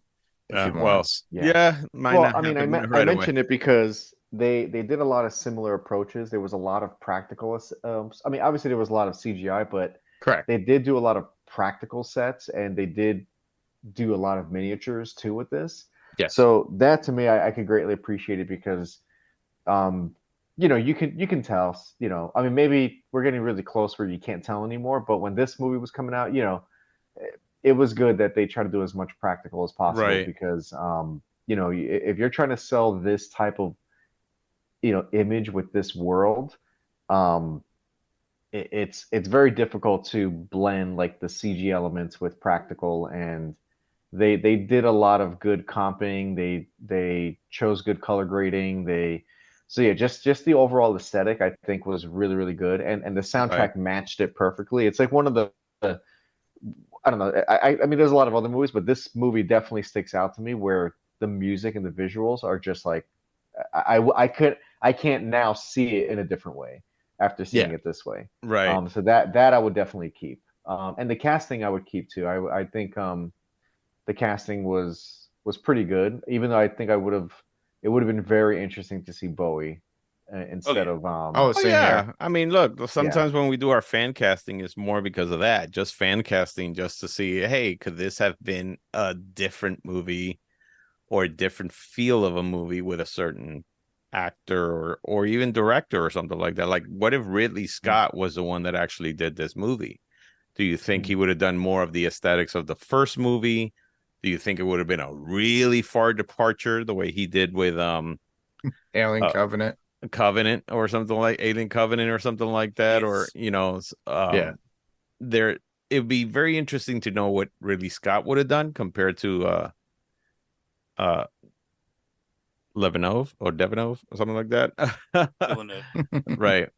[SPEAKER 5] if he
[SPEAKER 1] Well,
[SPEAKER 5] wants.
[SPEAKER 4] Yeah.
[SPEAKER 1] yeah, might
[SPEAKER 4] Well,
[SPEAKER 1] not
[SPEAKER 4] I mean,
[SPEAKER 1] happen
[SPEAKER 4] I
[SPEAKER 1] right away.
[SPEAKER 4] mentioned it because they did a lot of similar approaches. There was a lot of practical. I mean, obviously there was a lot of CGI, but
[SPEAKER 5] Correct.
[SPEAKER 4] they did do a lot of practical sets, and they did do a lot of miniatures too with this.
[SPEAKER 5] Yes.
[SPEAKER 4] So that to me, I could greatly appreciate it because, um, you can tell. I mean, maybe we're getting really close where you can't tell anymore. But when this movie was coming out, it was good that they try to do as much practical as possible
[SPEAKER 1] Right.
[SPEAKER 4] because if you're trying to sell this type of image with this world, um it's very difficult to blend like the CG elements with practical, and they did a lot of good comping. They chose good color grading. So yeah, just the overall aesthetic I think was really really good, and the
[SPEAKER 1] Right.
[SPEAKER 4] soundtrack matched it perfectly. It's like one of the I don't know. I mean, there's a lot of other movies, but this movie definitely sticks out to me where the music and the visuals are just like I can't now see it in a different way after seeing
[SPEAKER 5] Yeah.
[SPEAKER 4] it this way.
[SPEAKER 1] Right.
[SPEAKER 4] So that I would definitely keep. And the casting I would keep too. I think the casting was pretty good, even though I think it would have been very interesting to see Bowie
[SPEAKER 6] Oh
[SPEAKER 4] instead
[SPEAKER 6] yeah.
[SPEAKER 4] of
[SPEAKER 5] Oh,
[SPEAKER 1] Oh
[SPEAKER 5] same here.
[SPEAKER 1] yeah. I mean, look,
[SPEAKER 4] yeah.
[SPEAKER 1] sometimes when we do our fan casting, it's more because of that. Just fan casting just to see, hey, could this have been a different movie or a different feel of a movie with a certain actor or even director or something like that? Like, what if Ridley Scott was the one that actually did this movie? Do you think
[SPEAKER 4] Mhm.
[SPEAKER 1] he would have done more of the aesthetics of the first movie? Do you think it would have been a really far departure the way he did with
[SPEAKER 5] Alien
[SPEAKER 1] uh,
[SPEAKER 5] Covenant.
[SPEAKER 1] Covenant or something like Alien Covenant or something like that, or
[SPEAKER 6] Yes.
[SPEAKER 5] Yeah.
[SPEAKER 1] there it'd be very interesting to know what Ridley Scott would have done compared to uh Levanov or Devanov or something like that.
[SPEAKER 6] Villeneuve.
[SPEAKER 1] Right.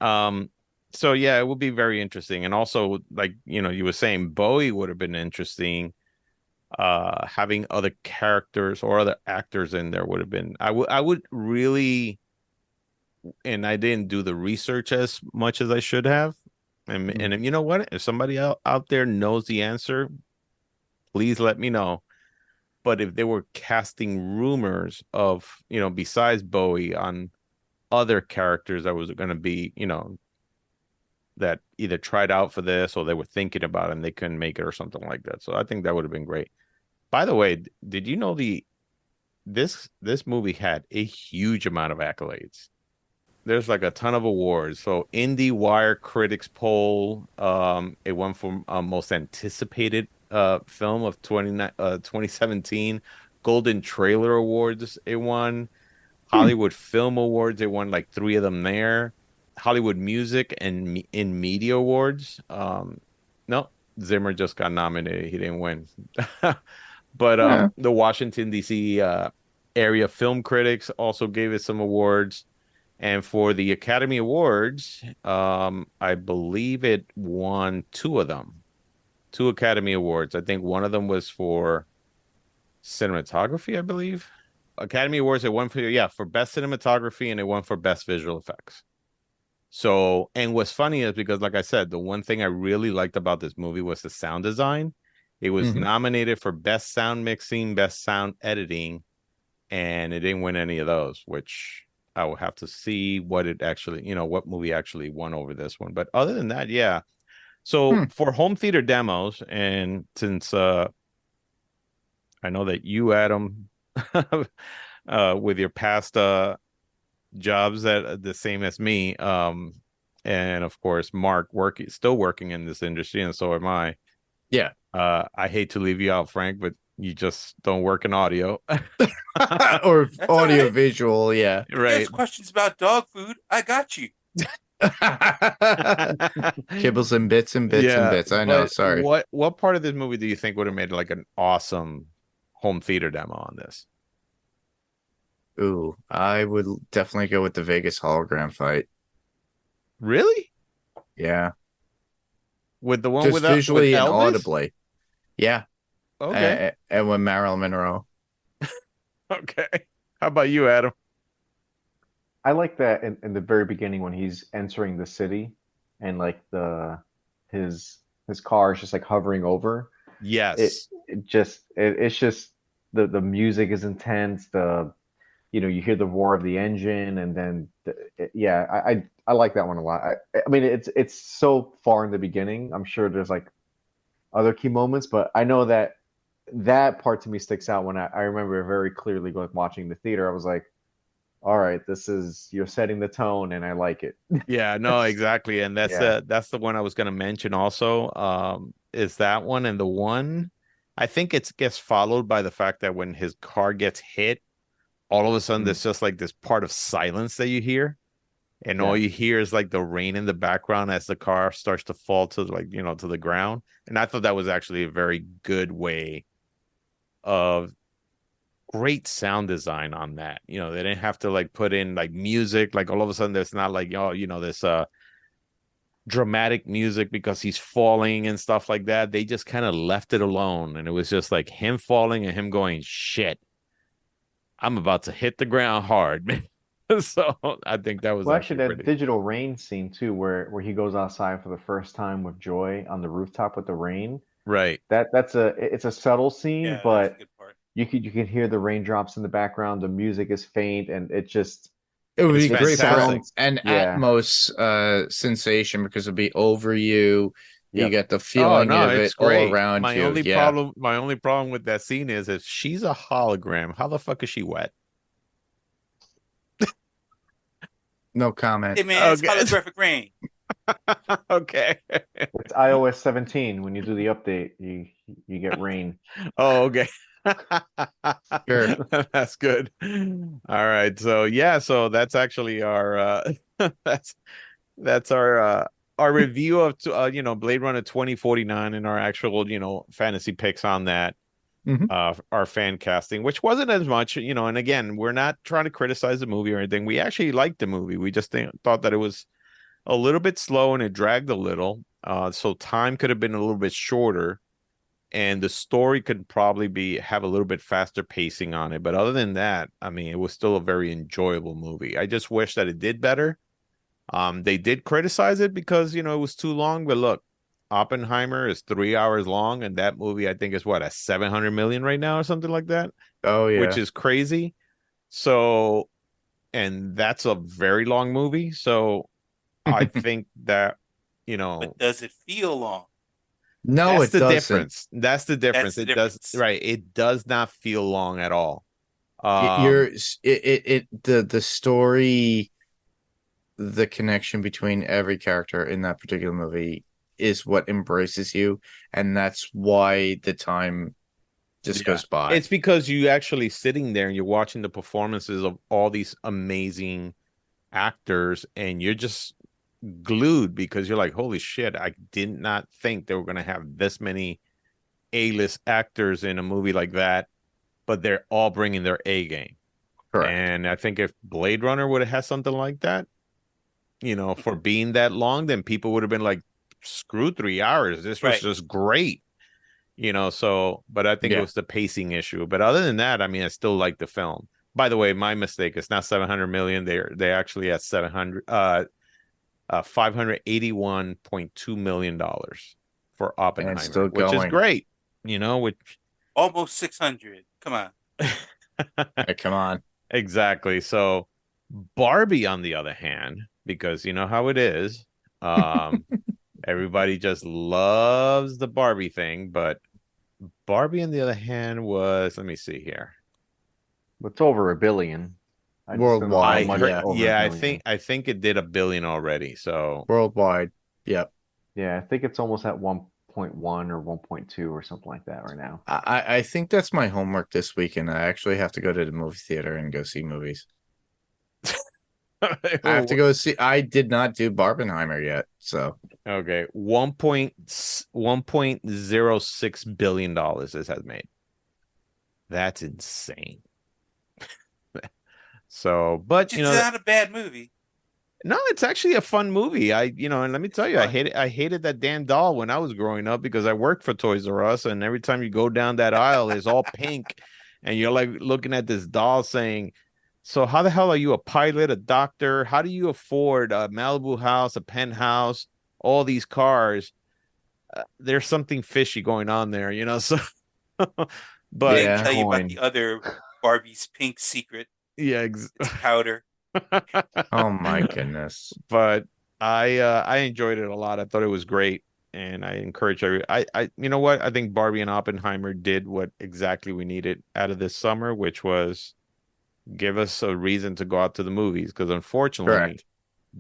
[SPEAKER 1] So yeah, it would be very interesting. And also, like, you were saying Bowie would have been interesting. Having other characters or other actors in there would have been I would really, and I didn't do the research as much as I should have.
[SPEAKER 4] Mhm.
[SPEAKER 1] And you know what? If somebody out there knows the answer, please let me know. But if they were casting rumors of, besides Bowie on other characters that was going to be, that either tried out for this or they were thinking about it and they couldn't make it or something like that. So I think that would have been great. By the way, did you know this movie had a huge amount of accolades? There's like a ton of awards. So IndieWire Critics Poll, it won for most anticipated film of 2017. Golden Trailer Awards, it won.
[SPEAKER 5] Hmm.
[SPEAKER 1] Hollywood Film Awards, it won like three of them there. Hollywood Music and in Media Awards. No, Zimmer just got nominated. He didn't win. But
[SPEAKER 5] Yeah.
[SPEAKER 1] the Washington D.C. Area Film Critics also gave it some awards. And for the Academy Awards, I believe it won two of them, two Academy Awards. I think one of them was for cinematography, I believe. Academy Awards, it won for best cinematography and it won for best visual effects. So, and what's funny is because, like I said, the one thing I really liked about this movie was the sound design. It was
[SPEAKER 5] Mhm.
[SPEAKER 1] nominated for best sound mixing, best sound editing, and it didn't win any of those, which I will have to see what it actually, what movie actually won over this one. But other than that, yeah. So
[SPEAKER 5] Hmm.
[SPEAKER 1] for home theater demos, and since I know that you, Adam, with your past jobs at the same as me. And of course, Mark still working in this industry, and so am I.
[SPEAKER 5] Yeah.
[SPEAKER 1] I hate to leave you out, Frank, but you just don't work in audio.
[SPEAKER 5] Or
[SPEAKER 6] That's all
[SPEAKER 5] audio
[SPEAKER 6] right.
[SPEAKER 5] visual, yeah.
[SPEAKER 6] If he has questions about dog food, I got you.
[SPEAKER 5] Kibbles and bits and bits and
[SPEAKER 1] Yeah,
[SPEAKER 5] bits. I know,
[SPEAKER 1] but
[SPEAKER 5] sorry.
[SPEAKER 1] what part of this movie do you think would have made like an awesome home theater demo on this?
[SPEAKER 5] Ooh, I would definitely go with the Vegas hologram fight.
[SPEAKER 1] Really?
[SPEAKER 5] Yeah.
[SPEAKER 1] With the one
[SPEAKER 5] Just
[SPEAKER 1] with
[SPEAKER 5] visually and
[SPEAKER 1] Elvis?
[SPEAKER 5] audibly. Yeah.
[SPEAKER 1] Okay.
[SPEAKER 5] And with Marilyn Monroe.
[SPEAKER 1] Okay. How about you, Adam?
[SPEAKER 4] I like that in the very beginning when he's entering the city and like his car is just like hovering over. It
[SPEAKER 1] Yes.
[SPEAKER 4] it's just the music is intense. You hear the roar of the engine, and then yeah, I like that one a lot. I mean, it's so far in the beginning. I'm sure there's like other key moments, but I know that that part to me sticks out when I remember very clearly going watching the theater. I was like, all right, you're setting the tone, and I like it.
[SPEAKER 1] Yeah, no, exactly. And
[SPEAKER 4] Yeah.
[SPEAKER 1] that's the one I was gonna mention also. Is that one, and the one I think it gets followed by the fact that when his car gets hit, all of a sudden
[SPEAKER 4] Mm,
[SPEAKER 1] there's just like this part of silence that you hear. And all
[SPEAKER 4] yeah.
[SPEAKER 1] you hear is like the rain in the background as the car starts to fall to to the ground. And I thought that was actually a very good way of great sound design on that. They didn't have to like put in like music, like all of a sudden there's not like, this dramatic music because he's falling and stuff like that. They just kind of left it alone. And it was just like him falling and him going, shit, I'm about to hit the ground hard. So I think that was
[SPEAKER 4] Well, actually,
[SPEAKER 1] actually
[SPEAKER 4] that
[SPEAKER 1] pretty
[SPEAKER 4] digital rain scene too, where he goes outside for the first time with Joy on the rooftop with the rain.
[SPEAKER 1] right.
[SPEAKER 4] It's a subtle scene,
[SPEAKER 6] Yeah, that's a
[SPEAKER 4] but
[SPEAKER 6] good part.
[SPEAKER 4] you can hear the raindrops in the background. The music is faint, and
[SPEAKER 5] It would
[SPEAKER 1] It's
[SPEAKER 5] be
[SPEAKER 4] it
[SPEAKER 5] great for
[SPEAKER 1] fantastic.
[SPEAKER 5] an
[SPEAKER 4] yeah,
[SPEAKER 5] Atmos sensation because it'd be over you. You
[SPEAKER 4] yep.
[SPEAKER 5] get the
[SPEAKER 1] Oh
[SPEAKER 5] feeling
[SPEAKER 1] no,
[SPEAKER 5] of it
[SPEAKER 1] it's
[SPEAKER 5] all
[SPEAKER 1] great.
[SPEAKER 5] around
[SPEAKER 1] My
[SPEAKER 5] you.
[SPEAKER 1] only
[SPEAKER 5] Yeah.
[SPEAKER 1] problem, my only problem with that scene is if she's a hologram, how the fuck is she wet?
[SPEAKER 5] No comment.
[SPEAKER 6] Hey man, it's
[SPEAKER 1] Okay.
[SPEAKER 6] holographic rain.
[SPEAKER 1] Okay.
[SPEAKER 4] It's iOS 17. When you do the update, you get rain.
[SPEAKER 1] Oh, okay.
[SPEAKER 5] Sure.
[SPEAKER 1] That's good. All right. So yeah, so that's actually our that's our review of Blade Runner 2049 and our actual, fantasy picks on that.
[SPEAKER 5] Mhm.
[SPEAKER 1] Our fan casting, which wasn't as much, and again, we're not trying to criticize the movie or anything. We actually liked the movie. We just thought that it was a little bit slow and it dragged a little. So time could have been a little bit shorter and the story could probably have a little bit faster pacing on it. But other than that, I mean, it was still a very enjoyable movie. I just wish that it did better. They did criticize it because, it was too long, but look, Oppenheimer is 3 hours long, and that movie I think is what, a 700 million right now or something like that,
[SPEAKER 5] Oh
[SPEAKER 1] which
[SPEAKER 5] yeah.
[SPEAKER 1] is crazy. So, and that's a very long movie. So I think that, you know,
[SPEAKER 6] But does it feel long?
[SPEAKER 5] No,
[SPEAKER 1] that's
[SPEAKER 5] it
[SPEAKER 1] the
[SPEAKER 5] doesn't.
[SPEAKER 1] difference. That's the difference.
[SPEAKER 6] That's the
[SPEAKER 1] It does,
[SPEAKER 6] difference.
[SPEAKER 1] right. It does not feel long at all.
[SPEAKER 5] You're the story, the connection between every character in that particular movie is what embraces you, and that's why the time just
[SPEAKER 1] Yeah.
[SPEAKER 5] goes by.
[SPEAKER 1] It's because you actually sitting there and you're watching the performances of all these amazing actors and you're just glued because you're like, holy shit, I did not think they were going to have this many A-list actors in a movie like that, but they're all bringing their A game.
[SPEAKER 5] Correct.
[SPEAKER 1] And I think if Blade Runner would have had something like that, for being that long, then people would have been like, screw 3 hours. This was
[SPEAKER 6] Right.
[SPEAKER 1] just great. But I think it
[SPEAKER 5] Yeah.
[SPEAKER 1] was the pacing issue. But other than that, I mean, I still like the film. By the way, my mistake. It's not 700 million. They actually at 581.2 million dollars for
[SPEAKER 5] And still
[SPEAKER 1] Oppenheimer, which is
[SPEAKER 5] going.
[SPEAKER 1] great. Which
[SPEAKER 6] Almost 600. Come on.
[SPEAKER 5] Hey, come on.
[SPEAKER 1] exactly. So Barbie, on the other hand, because you know how it is, everybody just loves the Barbie thing, but Barbie, on the other hand, was, let me see here.
[SPEAKER 4] It's over a billion. I just don't know how
[SPEAKER 5] Worldwide,
[SPEAKER 4] much
[SPEAKER 5] yeah.
[SPEAKER 4] over
[SPEAKER 1] Yeah,
[SPEAKER 4] a
[SPEAKER 1] I
[SPEAKER 4] billion.
[SPEAKER 1] think it did 1 billion already. So
[SPEAKER 5] Worldwide. Yep.
[SPEAKER 4] Yeah, I think it's almost at 1.1 or 1.2 or something like that right now.
[SPEAKER 5] I think that's my homework this weekend. I actually have to go to the movie theater and go see movies. I have to go see. I did not do Barbenheimer yet, so
[SPEAKER 1] Okay, 1.06 billion this has made. That's insane. So, but
[SPEAKER 6] It's not a bad movie.
[SPEAKER 1] no, it's actually a fun movie. And let me tell you,
[SPEAKER 6] fun.
[SPEAKER 1] I hated that damn doll when I was growing up because I worked for Toys R Us, and every time you go down that aisle, it's all pink, and you're like looking at this doll saying, "So how the hell are you a pilot, a doctor? How do you afford a Malibu house, a penthouse, all these cars?" There's something fishy going on there, So, but
[SPEAKER 5] Yeah.
[SPEAKER 6] Tell you about
[SPEAKER 4] Coin.
[SPEAKER 6] the other Barbie's pink secret.
[SPEAKER 1] yeah,
[SPEAKER 6] It's powder.
[SPEAKER 5] oh my goodness.
[SPEAKER 1] but I enjoyed it a lot. I thought it was great, and I encourage I you know what? I think Barbie and Oppenheimer did what exactly we needed out of this summer, which was give us a reason to go out to the movies. Because unfortunately,
[SPEAKER 5] Correct.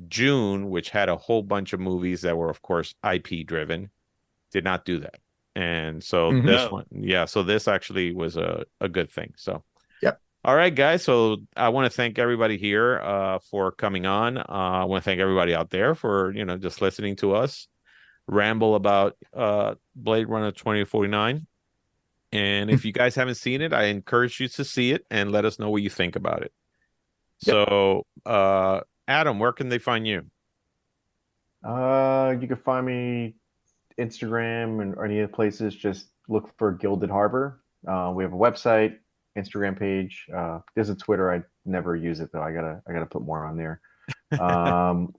[SPEAKER 1] June, which had a whole bunch of movies that were, of course, IP driven, did not do that. And so
[SPEAKER 5] Mhm.
[SPEAKER 1] this
[SPEAKER 6] No.
[SPEAKER 1] one, yeah, so this actually was a good thing. So
[SPEAKER 5] Yep.
[SPEAKER 1] all right, guys. So I want to thank everybody here for coming on. I want to thank everybody out there for, just listening to us ramble about Blade Runner 2049. And if you guys haven't seen it, I encourage you to see it and let us know what you think about it.
[SPEAKER 5] Yep.
[SPEAKER 1] So, Adam, where can they find you?
[SPEAKER 4] You can find me Instagram and any of the places. Just look for Gilded Harbor. We have a website, Instagram page. There's a Twitter. I never use it though. I gotta put more on there.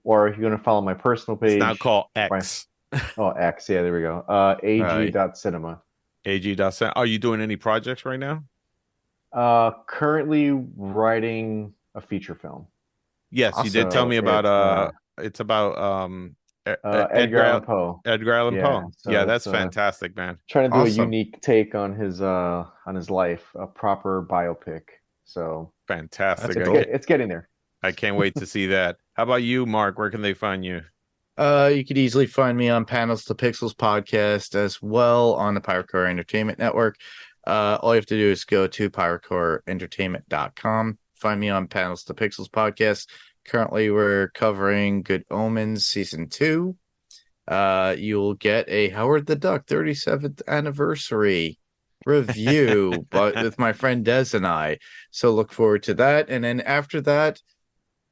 [SPEAKER 4] Or if you're gonna follow my personal page,
[SPEAKER 1] It's now called
[SPEAKER 4] my-
[SPEAKER 1] X.
[SPEAKER 4] X. Yeah, there we go. ag.cinema.
[SPEAKER 1] AG.cent. Are you doing any projects right now?
[SPEAKER 4] Currently writing a feature film.
[SPEAKER 1] Yes, you did tell
[SPEAKER 4] So
[SPEAKER 1] me about it's about
[SPEAKER 4] Edgar Allan Poe.
[SPEAKER 1] Edgar Allan
[SPEAKER 4] Yeah,
[SPEAKER 1] Poe.
[SPEAKER 4] so
[SPEAKER 1] Yeah, that's
[SPEAKER 4] it's,
[SPEAKER 1] fantastic, man.
[SPEAKER 4] Trying to do
[SPEAKER 5] Awesome.
[SPEAKER 4] a unique take on his life, a proper biopic. So
[SPEAKER 1] Fantastic.
[SPEAKER 5] That's
[SPEAKER 1] I,
[SPEAKER 5] cool.
[SPEAKER 4] it's getting there.
[SPEAKER 1] I can't wait to see that. How about you, Mark? Where can they find you?
[SPEAKER 5] You could easily find me on Panels to Pixels podcast as well on the Pyrocore Entertainment Network. All you have to do is go to pyrocoreentertainment.com. Find me on Panels to Pixels podcast. Currently, we're covering Good Omens season 2. You'll get a Howard the Duck 37th anniversary review, but with my friend Des and I. So look forward to that. And then after that,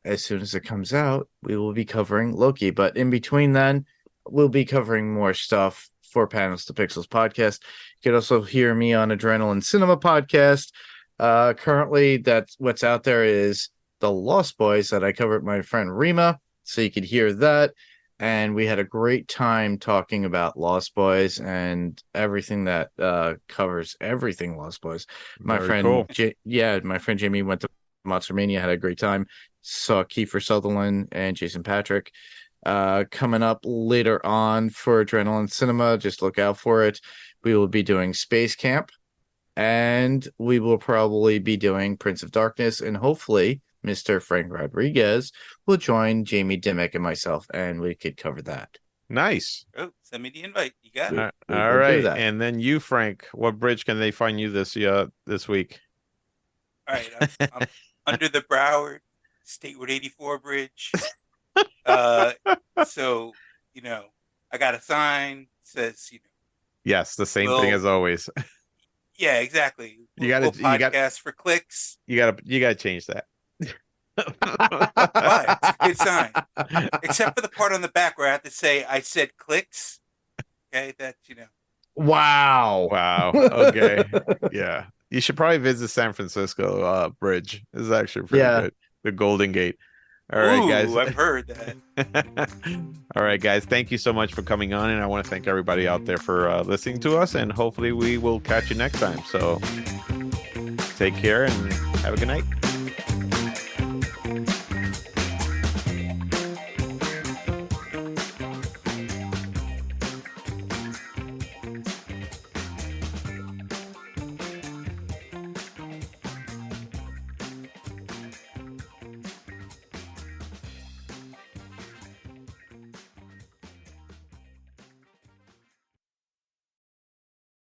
[SPEAKER 5] as soon as it comes out, we will be covering Loki. But in between then, we'll be covering more stuff for Panels to Pixels podcast. You can also hear me on Adrenaline Cinema podcast. Currently, that's what's out there is The Lost Boys that I covered with my friend Rima. So you could hear that. And we had a great time talking about Lost Boys and everything that covers everything Lost Boys. My
[SPEAKER 1] Very
[SPEAKER 5] friend,
[SPEAKER 1] cool.
[SPEAKER 5] my friend Jamie went to Monster Mania, had a great time. Saw Kiefer Sutherland and Jason Patrick. Coming up later on for Adrenaline Cinema, just look out for it. We will be doing Space Camp, and we will probably be doing Prince of Darkness, and hopefully Mr. Frank Rodriguez will join Jamie Dimmick and myself, and we could cover that.
[SPEAKER 1] Nice.
[SPEAKER 6] Oh, send me the invite. You got it.
[SPEAKER 1] All
[SPEAKER 5] will
[SPEAKER 1] all
[SPEAKER 5] do
[SPEAKER 1] right.
[SPEAKER 5] that.
[SPEAKER 1] And then you, Frank, what bridge can they find you this week?
[SPEAKER 6] All right. I'm under the Broward State Road 84 bridge. So, I got a sign says,
[SPEAKER 1] Yes, the same thing as always.
[SPEAKER 6] yeah, exactly.
[SPEAKER 1] You gotta-
[SPEAKER 6] We'll
[SPEAKER 1] you got-
[SPEAKER 6] podcast for clicks.
[SPEAKER 1] You gotta change that.
[SPEAKER 6] Why? It's a good sign. Except for the part on the back where I have to say I said clicks. Okay,
[SPEAKER 5] Wow.
[SPEAKER 1] Wow. Okay. Yeah. You should probably visit San Francisco Bridge. This is actually pretty
[SPEAKER 5] Yeah.
[SPEAKER 1] good. The Golden Gate. All right,
[SPEAKER 6] Ooh,
[SPEAKER 1] guys.
[SPEAKER 6] I've heard that.
[SPEAKER 1] All right, guys. Thank you so much for coming on. And I want to thank everybody out there for listening to us. And hopefully we will catch you next time. So take care and have a good night.